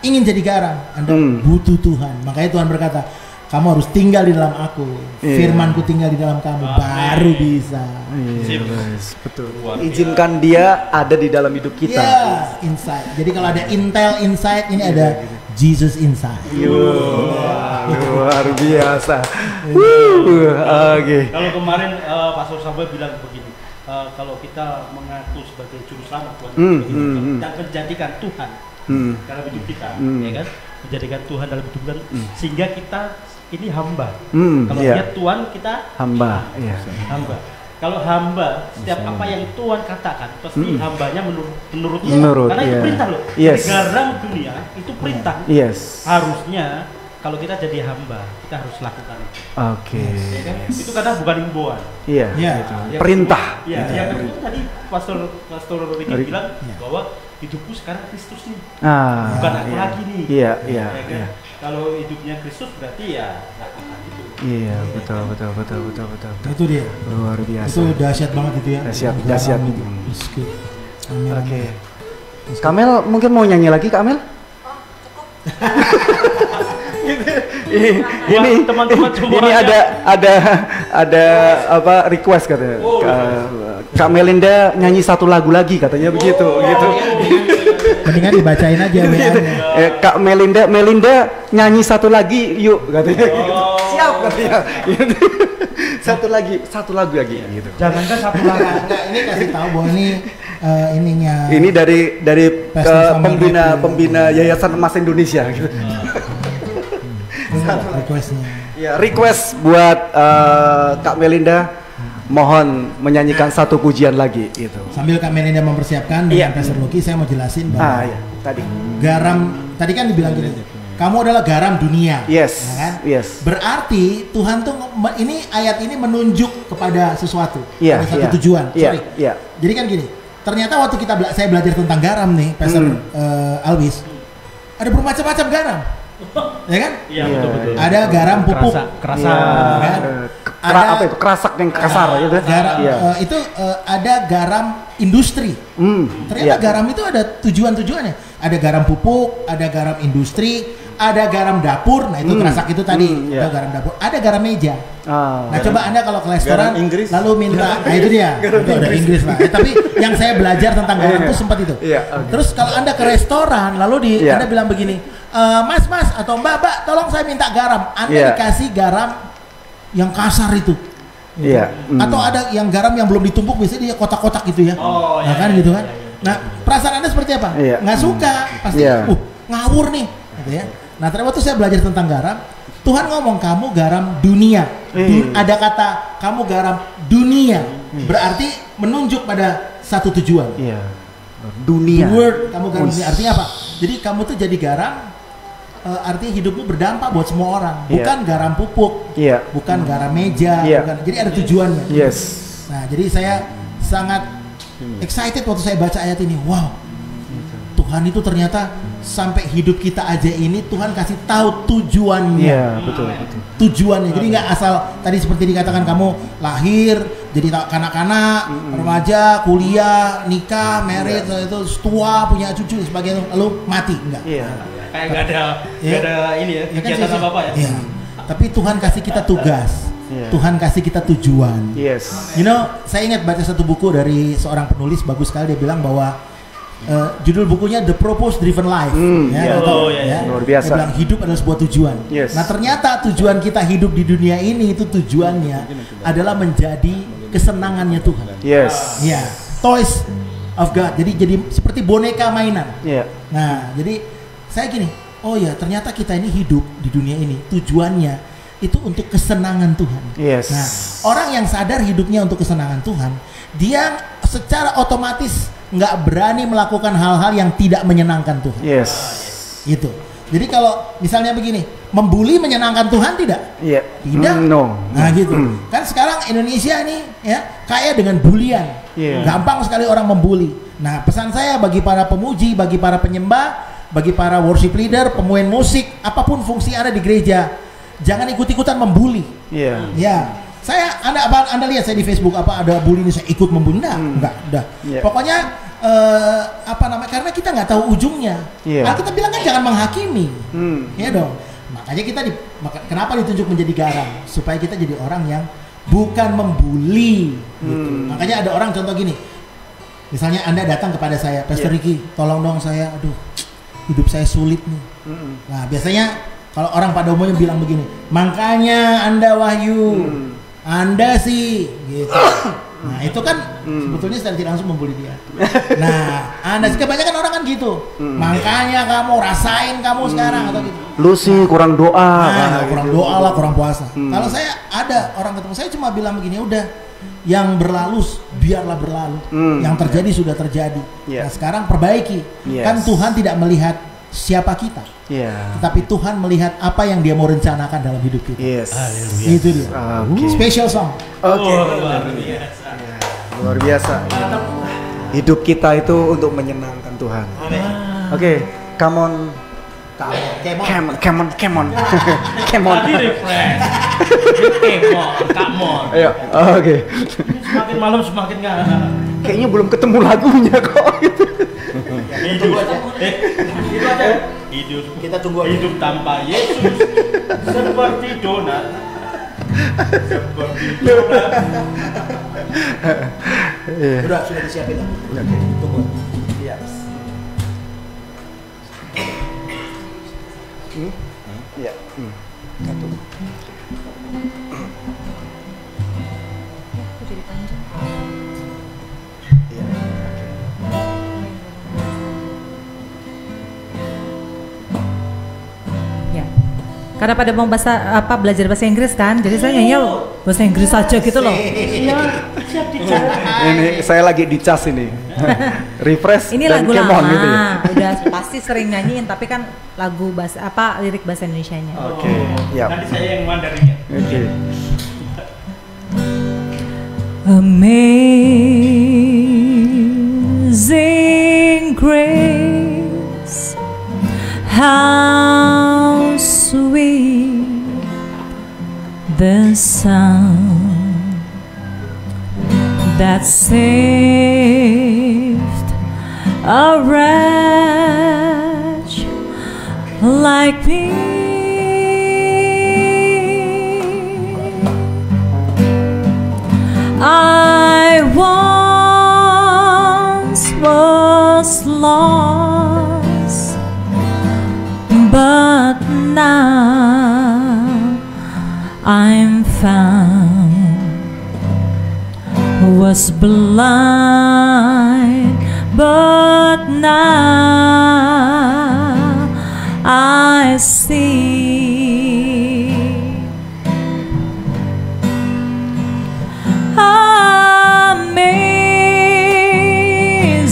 ingin jadi garam, Anda butuh Tuhan. Makanya Tuhan berkata, kamu harus tinggal di dalam aku, firmanku tinggal di dalam kamu, baru bisa. Betul. Izinkan dia ada di dalam hidup kita. Inside. Jadi kalau ada intel inside, ini ada Jesus inside. Luar biasa. Oke. Kalau kemarin Pastor Samuel bilang begini, kalau kita mengaku sebagai juru selamat Tuhan, dan menjadikan Tuhan dalam hidup kita, ya kan? Menjadikan Tuhan dalam hidup kita, sehingga kita ini hamba. Kalau dia Tuhan, kita hamba. Hamba. Kalau hamba, setiap apa yang Tuhan katakan, pasti hambanya menurut. Karena itu perintah loh. Garam dunia itu perintah. Harusnya kalau kita jadi hamba, kita harus lakukan itu. Ya kan? Itu kadang bukan himbauan. Gitu. Perintah. Yang kedua tadi Pastor Ricky bilang bahwa hidupku sekarang Kristus nih. Bukan aku lagi nih. Ya kan? Kalau hidupnya Kristus berarti ya lakukan itu. Betul. Itu dia. Luar biasa. Itu dahsyat banget itu ya. Dahsyat. Oke. Kamel mungkin mau nyanyi lagi, Kamel? ini teman-teman ini ada apa request katanya. Kak Melinda nyanyi satu lagu lagi katanya begitu gitu. Mendingan dibacain aja Kak Melinda nyanyi satu lagi yuk katanya. Siap katanya. satu lagu lagi gitu. Jangankan satu lagu. Enggak, ini kasih tahu bahwa ini ininya. Ini dari pembina Yayasan Emas Indonesia gitu. Requestnya. Ya, request buat Kak Melinda, mohon menyanyikan satu pujian lagi gitu. Sambil Kak Melinda mempersiapkan dengan Pastor Lucky, saya mau jelasin bahwa tadi garam tadi kan dibilang gini, kamu adalah garam dunia. Yes. Ya kan? Yes. Berarti Tuhan tuh ini ayat ini menunjuk kepada sesuatu, pada satu tujuan. Jadi kan gini, ternyata waktu saya belajar tentang garam nih, Pastor Alwis, ada bermacam-macam garam. Ya kan? Iya, betul. Ada garam pupuk, ada apa itu? Kerasak yang kasar gitu. Itu ada garam industri. Ternyata garam itu ada tujuannya. Ada garam pupuk, ada garam industri, ada garam dapur. Nah, itu kerasak itu tadi. Ada garam dapur, ada garam meja. Nah, coba Anda kalau ke restoran lalu minta, nah itu dia. Itu ada Inggris lah. Tapi yang saya belajar tentang garam itu sempat itu. Terus kalau Anda ke restoran lalu Anda bilang begini, Mas atau Mbak, tolong saya minta garam. Anda dikasih garam yang kasar itu. Atau ada yang garam yang belum ditumpuk, biasanya dia kotak-kotak gitu ya. Nah, kan gitu kan. Nah, perasaan Anda seperti apa? Nggak suka, pasti ngawur nih gitu ya. Nah, ternyata waktu saya belajar tentang garam, Tuhan ngomong kamu garam dunia. Ada kata kamu garam dunia, berarti menunjuk pada satu tujuan. Dunia. The word kamu garam dunia artinya apa? Jadi kamu tuh jadi garam, artinya hidupmu berdampak buat semua orang, bukan garam pupuk, bukan garam meja, bukan. Jadi ada tujuannya. Nah, jadi saya sangat excited waktu saya baca ayat ini. Wow, Tuhan itu ternyata sampai hidup kita aja ini Tuhan kasih tahu tujuannya. Betul. Tujuannya. Jadi nggak asal tadi seperti dikatakan kamu lahir jadi kanak-kanak, remaja, kuliah, nikah, married, itu tua, punya cucu sebagainya, lalu mati, enggak. Kayak nggak ada ini ya, kegiatan kan, apa-apa ya. Tapi Tuhan kasih kita tugas. Tuhan kasih kita tujuan. You know, saya ingat baca satu buku dari seorang penulis bagus sekali, dia bilang bahwa judul bukunya The Purpose Driven Life. Luar biasa. Dia bilang hidup adalah sebuah tujuan. Nah, ternyata tujuan kita hidup di dunia ini itu tujuannya adalah menjadi kesenangannya Tuhan. Toys of God. Jadi seperti boneka mainan. Nah, jadi saya gini, oh ya ternyata kita ini hidup di dunia ini tujuannya itu untuk kesenangan Tuhan. Yes. Nah, orang yang sadar hidupnya untuk kesenangan Tuhan, dia secara otomatis nggak berani melakukan hal-hal yang tidak menyenangkan Tuhan. Yes. Gitu. Jadi kalau misalnya begini, membuli menyenangkan Tuhan tidak? Iya. Tidak. No. Nah gitu. Kan sekarang Indonesia nih ya kaya dengan bulian. Yeah. Gampang sekali orang membuli. Nah pesan saya bagi para pemuji, bagi para penyembah, bagi para worship leader, pemain musik, apapun fungsi Anda di gereja, jangan ikut-ikutan membuli. Iya. Ya. Anda lihat saya di Facebook apa ada bully ini saya ikut membuli? Enggak, udah. Yeah. Pokoknya karena kita nggak tahu ujungnya. Yeah. Kita bilang kan jangan menghakimi, ya dong. Makanya kita kenapa ditunjuk menjadi garam supaya kita jadi orang yang bukan membuli. Gitu. Makanya ada orang contoh gini, misalnya Anda datang kepada saya, Pastor Ricky, tolong dong saya, aduh hidup saya sulit nih. Nah biasanya kalau orang pada umumnya bilang begini, makanya Anda Wahyu, Anda sih, gitu. Nah itu kan sebetulnya secara tidak langsung membuli dia. Nah Anda sih kebanyakan orang kan gitu. Makanya kamu rasain kamu sekarang atau gitu. Lu sih kurang doa. Kurang doa lah, kurang puasa. Kalau saya ada orang ketemu saya cuma bilang begini, udah yang berlalu biarlah berlalu. Yang terjadi sudah terjadi. Yeah. Nah sekarang perbaiki. Yes. Kan Tuhan tidak melihat siapa kita. Yeah. Tetapi Tuhan melihat apa yang Dia mau rencanakan dalam hidup kita. Yes. Itu dia. Okay. Special song. Oke. Luar biasa. Hidup kita itu untuk menyenangkan Tuhan. Oke, come on. Come on. Tadi refresh. Come on. Ayo. Oke. Semakin malam semakin nggak. Kayaknya belum ketemu lagunya kok gitu. Hidup aja. Itu aja. Hidup. Kita tunggu aja. Hidup tanpa Yesus seperti donat. Seperti donat. Sudah disiapin lah. Oke. Tunggu. Iya. Iya. Satu. Jadi panjang. Iya. Ya. Karena pada mau belajar bahasa Inggris kan, jadi saya nyanyi bahasa Inggris aja gitu loh. Ini saya lagi dicas ini. Refresh Ini dan lagu come on lama, gitu ya. udah pasti sering nyanyiin, tapi kan lagu bahasa lirik bahasa Indonesianya. Oke. Ya. Nanti saya yang Mandarinnya. Oke. Amazing grace, how sweet the sound that saved a wretch like me. I once was lost, but now I'm found. Was blind, but now I see.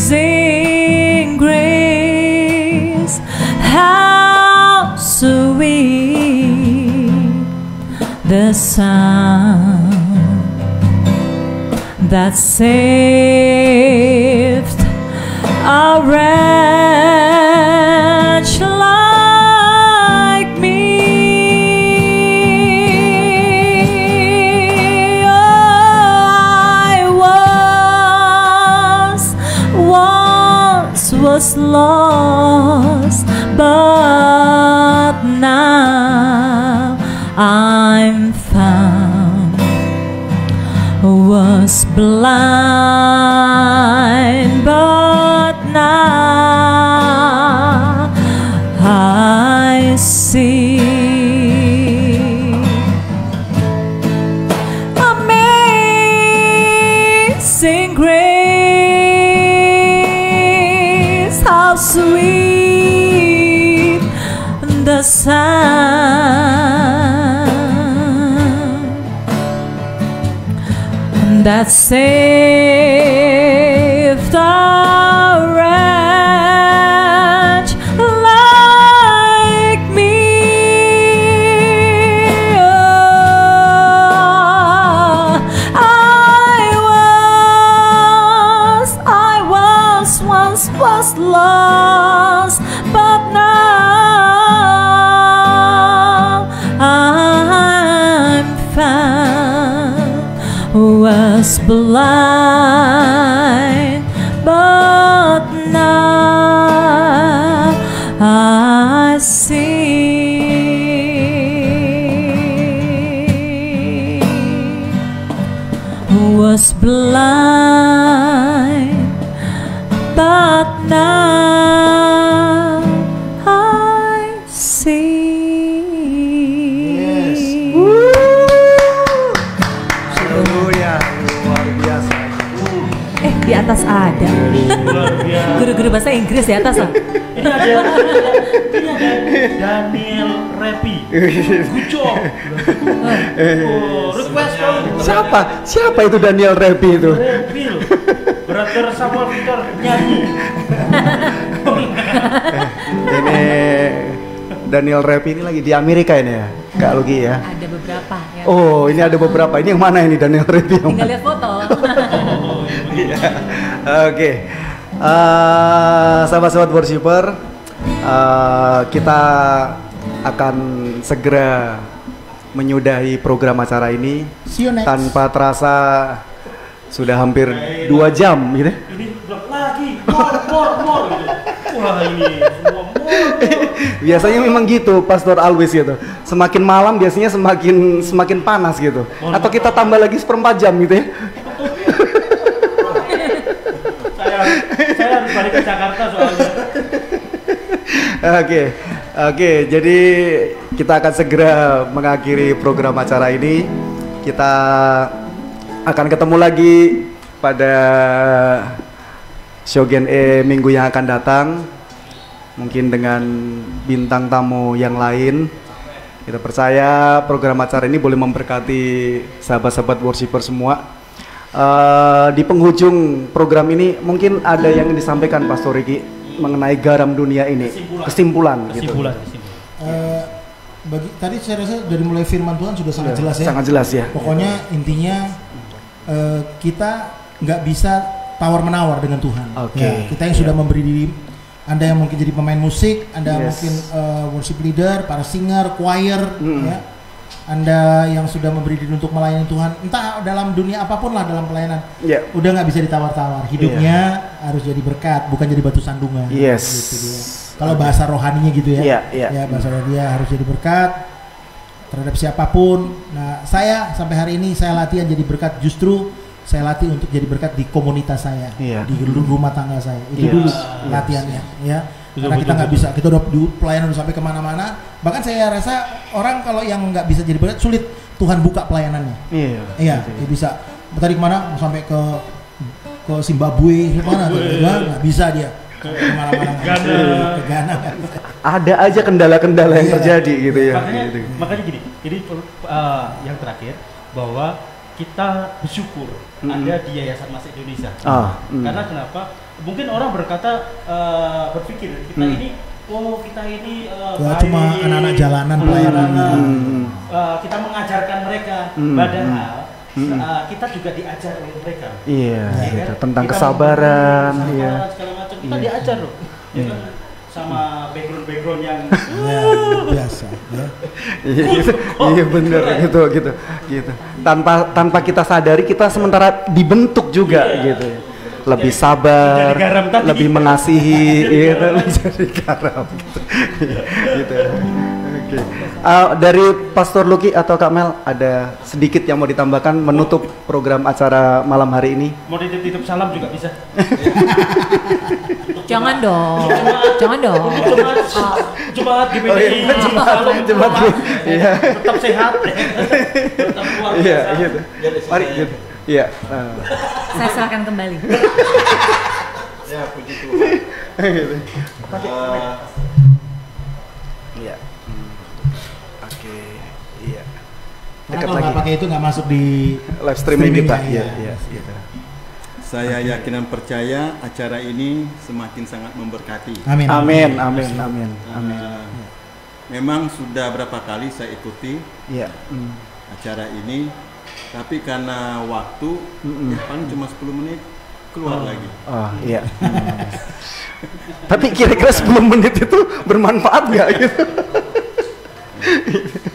Amazing grace, how sweet the sound that saved a wretch like me. Oh, I once was lost, but now I'm found. Was blind, but now I see. Amazing grace, how sweet the sound that saved a wretch like me. Was lost, but now I'm found. Was blind, but now I see. Was blind, but now I see. Yes. Haleluya, luar biasa. Di atas ada. Guru-guru bahasa Inggris di atas lah. Ini ada Daniel Repi. Good job. Request dong. Siapa itu Daniel Repi itu? Repi loh. Brother Samuel Victor nyanyi. Ini Daniel Repi ini lagi di Amerika ini ya, Kak Lugi ya. Ada beberapa ya. Oh, ini ada beberapa. Ini yang mana ini Daniel Repi? Tinggal lihat foto. Oke. Sahabat-sahabat worshiper, kita akan segera menyudahi program acara ini. See you next. Tanpa terasa sudah hampir 2 jam gitu. Ini bilang lagi more gitu. Wah ini semua more. Biasanya memang gitu, Pastor Always gitu. Semakin malam biasanya semakin panas gitu. Atau kita tambah lagi 1/4 jam gitu ya. Saya harus balik ke Jakarta soalnya. Oke, jadi kita akan segera mengakhiri program acara ini. Kita akan ketemu lagi pada Shogen E minggu yang akan datang, mungkin dengan bintang tamu yang lain. Kita percaya program acara ini boleh memberkati sahabat-sahabat worshiper semua. Di penghujung program ini mungkin ada yang disampaikan Pastor Riki mengenai garam dunia ini, kesimpulan. Tadi saya rasa dari mulai firman Tuhan sudah sangat jelas ya. Sangat jelas ya. Pokoknya intinya kita nggak bisa tawar menawar dengan Tuhan. Ya, kita yang sudah memberi diri. Anda yang mungkin jadi pemain musik, Anda mungkin worship leader, para singer, choir, ya. Anda yang sudah memberi diri untuk melayani Tuhan, entah dalam dunia apapun lah dalam pelayanan, udah nggak bisa ditawar-tawar. Hidupnya harus jadi berkat, bukan jadi batu sandungan. Yes. Gitu dia. Kalau bahasa rohaninya gitu ya, ya bahasa rohaninya harus jadi berkat terhadap siapapun. Nah, saya sampai hari ini saya latihan jadi berkat, justru saya latih untuk jadi berkat di komunitas saya, di rumah tangga saya. Itu dulu latihannya, ya. Karena kita nggak bisa, kita udah pelayanan udah sampai kemana-mana. Bahkan saya rasa orang kalau yang nggak bisa jadi berkat sulit Tuhan buka pelayanannya. Iya, dia bisa. Tadi kemana? Mau sampai ke Zimbabwe, kemana? Nggak bisa dia. Kemana-mana ke Ghana. Ada aja kendala-kendala yang terjadi gitu ya. Makanya gini. Jadi yang terakhir bahwa kita bersyukur ada di Yayasan Mas Indonesia. Karena kenapa? Mungkin orang berpikir kita ini cuma anak-anak jalanan pelayanan. Kita mengajarkan mereka, padahal kita juga diajar oleh mereka. Gitu. Tentang kesabaran, segala macam kita diajar loh. Sama background yang biasa ya. Iya bener gitu. Tanpa kita sadari kita sementara dibentuk juga gitu. Lebih sabar, lebih mengasihi, gitu, jadi garam gitu. Oke. Dari Pastor Luki atau Kak Mel ada sedikit yang mau ditambahkan menutup program acara malam hari ini? Mau titip salam juga bisa. Jangan dong. Jemaat GPDI. Jemaat. Iya. Tetap sehat. Tetap luar biasa. Iya, gitu. Mari gitu. Iya. Saya serahkan kembali. Ya, puji Tuhan. Iya. Oke. Iya. dekat kalau lagi. nggak pakai itu nggak masuk di Live streaming kita. streamingnya, Iya, gitu. Saya yakin dan percaya acara ini semakin sangat memberkati. Amin. Amin, amin, amin, amin. Memang sudah berapa kali saya ikuti Iya. acara ini, tapi karena waktu ya paling cuma 10 menit keluar lagi. Oh, iya. Tapi kira-kira 10 menit itu bermanfaat nggak gitu?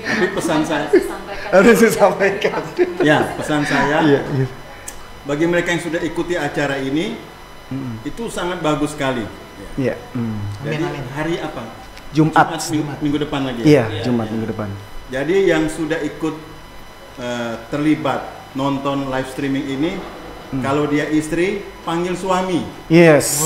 Tapi pesan saya, Harus disampaikan. ya pesan saya, Iya, iya. bagi mereka yang sudah ikuti acara ini, itu sangat bagus sekali. Iya. Jadi hari apa? Jumat. Minggu depan lagi. Iya, Jumat minggu depan. Jadi yang sudah ikut terlibat nonton live streaming ini, kalau dia istri panggil suami, Yes.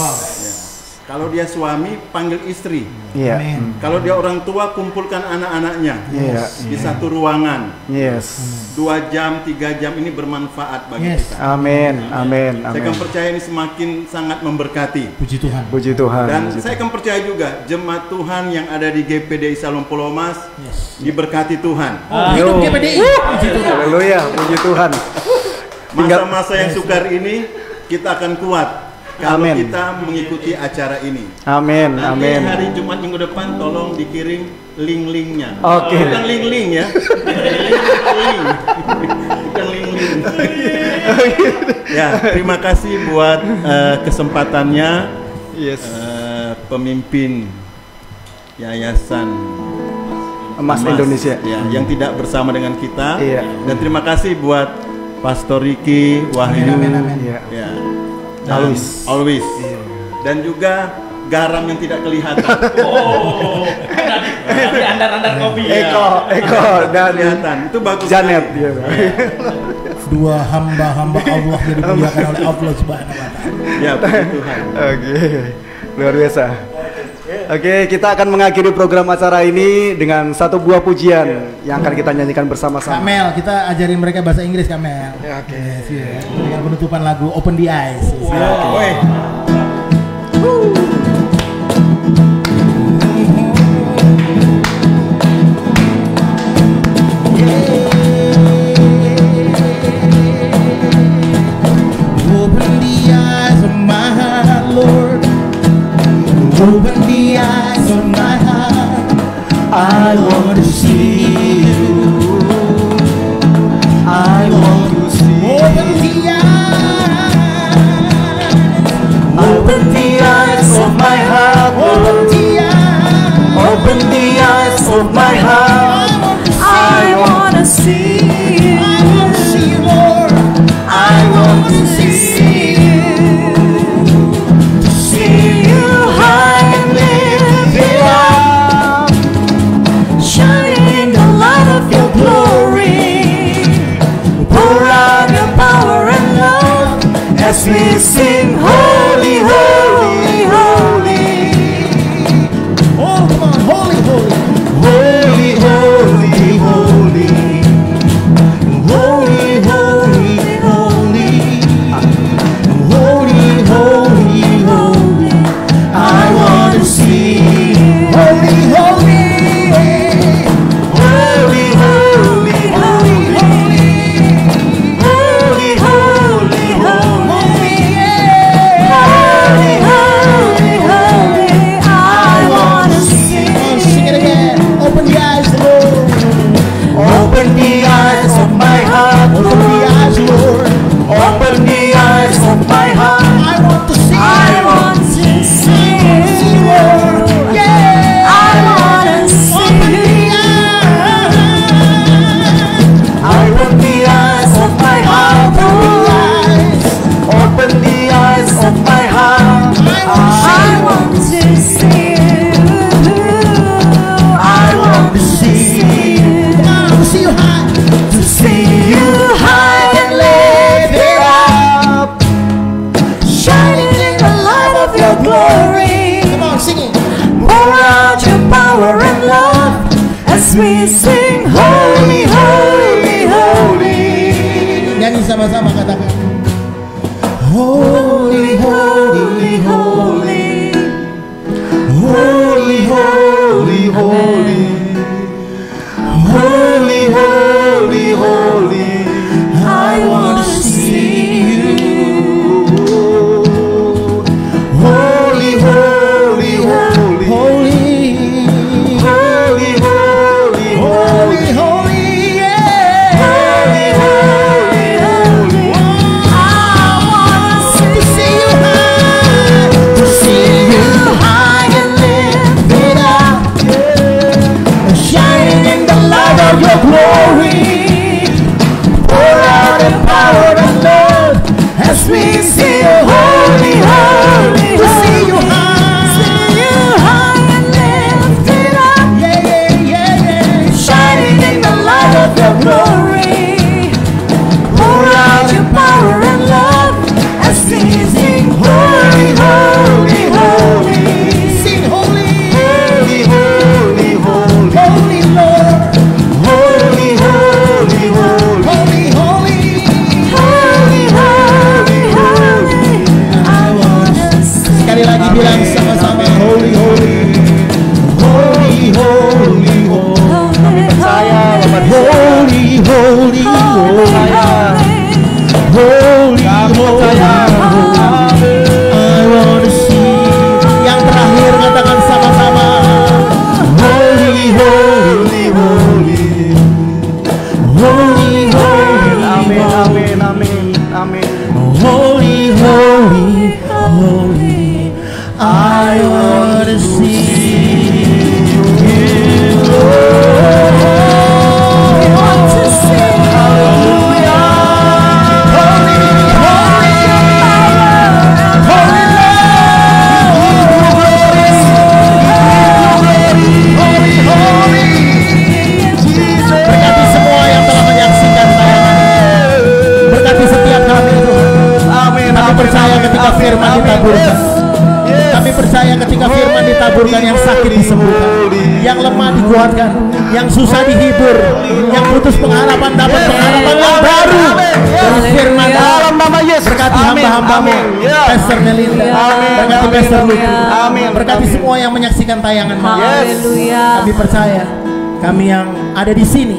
kalau dia suami panggil istri, Iya. Amin. kalau dia orang tua kumpulkan anak-anaknya Iya. di satu ruangan, Yes. 2 jam 3 jam ini bermanfaat bagi Yes. kita. Amin, amin, Saya amin. akan percaya ini semakin sangat memberkati. Puji Tuhan. Puji Tuhan. Dan puji saya akan percaya juga jemaat Tuhan yang ada di GPDI Salom Pulau Mas Yes. diberkati Tuhan. Hidup Yo. GPDI. Puji Tuhan. Haleluya, puji Tuhan. Masa-masa yang sukar ini kita akan kuat kalau Amin. kita mengikuti acara ini. Amin, Nanti amin. hari Jumat minggu depan tolong dikirim link-linknya. Oke. Bukan link-link ya. Link. Bukan link-link. Ya, terima kasih buat kesempatannya Yes. pemimpin Yayasan Emas Indonesia. ya, yang tidak bersama dengan kita. Iya. Dan terima kasih buat Pastor Ricky, Wahyu, Amin, amin, amin. Iya. ya, Always. always. Dan juga garam yang tidak kelihatan. Tapi andar-andar kopi. Eko dan Kelihatan. Itu bagus. Janet. sekali. Iya. Dua hamba-hamba Allah yang dimuliakan oleh Allah Subhanahu wa taala. Ya, puji Tuhan. Oke, luar biasa. Oke, kita akan mengakhiri program acara ini dengan satu buah pujian yang akan kita nyanyikan bersama-sama. Kamel, kita ajarin mereka bahasa Inggris, Kamel. Ya, oke. Yes, yes. Dengan penutupan lagu Open the Eyes. Woi. Open the eyes of my heart, Lord. Open the eyes of my heart. I want to see you. I want to see. Open the eyes. Open the eyes of my heart, Open the eyes. Open the eyes of my heart. I wanna see you. I want to see you, Lord. I want to see you. To see you high and lifted up, shining in the light of your glory. Pour out your power and love as we sing holy, holy, holy. Oh, come on, holy, holy. Holy, holy, holy. Holy, holy, holy. Holy, holy, holy. I want to see you. Holy, holy. Holy, holy, holy. Holy, holy, holy. Holy, holy, holy, I wanna see Come on, sing it again. Open the eyes, Lord. Open the eyes of my heart, Open the eyes, Lord. Open the eyes of my heart. I want to see I you. want to see See you, you. Lord. Yeah. I wanna see Open the you. eyes. Open the eyes of my heart. Open the eyes of my heart. I want to see you. I want to see you. Come on, to see you high. To see you high and lifted up, shining in the light of your glory. Come on, sing it. Pour out your power and love as we sing holy, holy, holy. Nyanyi sama-sama katakan. Holy, holy, holy. Holy, holy, holy. Holy, holy, holy. bilang sama-sama holy, holy, holy, holy, holy. Saya Holy, holy, holy, holy, holy. I wanna see. Yang terakhir katakan sama-sama. Holy, holy, holy, holy, holy. Amin, amin, amin, amin. Holy, holy, holy. I wanna see you, Lord. Berkati semua yang telah menyaksikan tayangan ini. Berkati setiap kami Tuhan. Amin. Kami percaya ketika firman ditaburkan. Kami percaya ketika firman ditaburkan, yang sakit disembuhkan, yang lemah dikuatkan, yang susah dihibur, yang putus pengharapan dapat pengharapan yang baru dari firman. Dalam nama Yesus. Berkati hamba-hambamu, Pastor Melinda, berkati Pastor Luki, berkati semua yang menyaksikan tayangan ini. Kami percaya, kami yang ada di sini,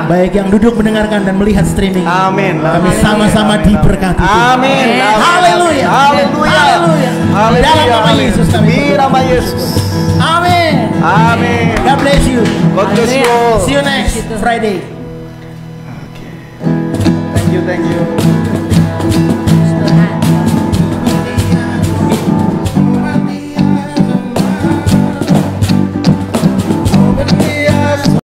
baik yang duduk mendengarkan dan melihat streaming, kami sama-sama diberkati. Amin. Haleluya. Haleluya. Haleluya. Dalam nama Yesus kami. Di nama Yesus. Amin. Amin. God bless you. God bless you. See you next Friday. Thank you.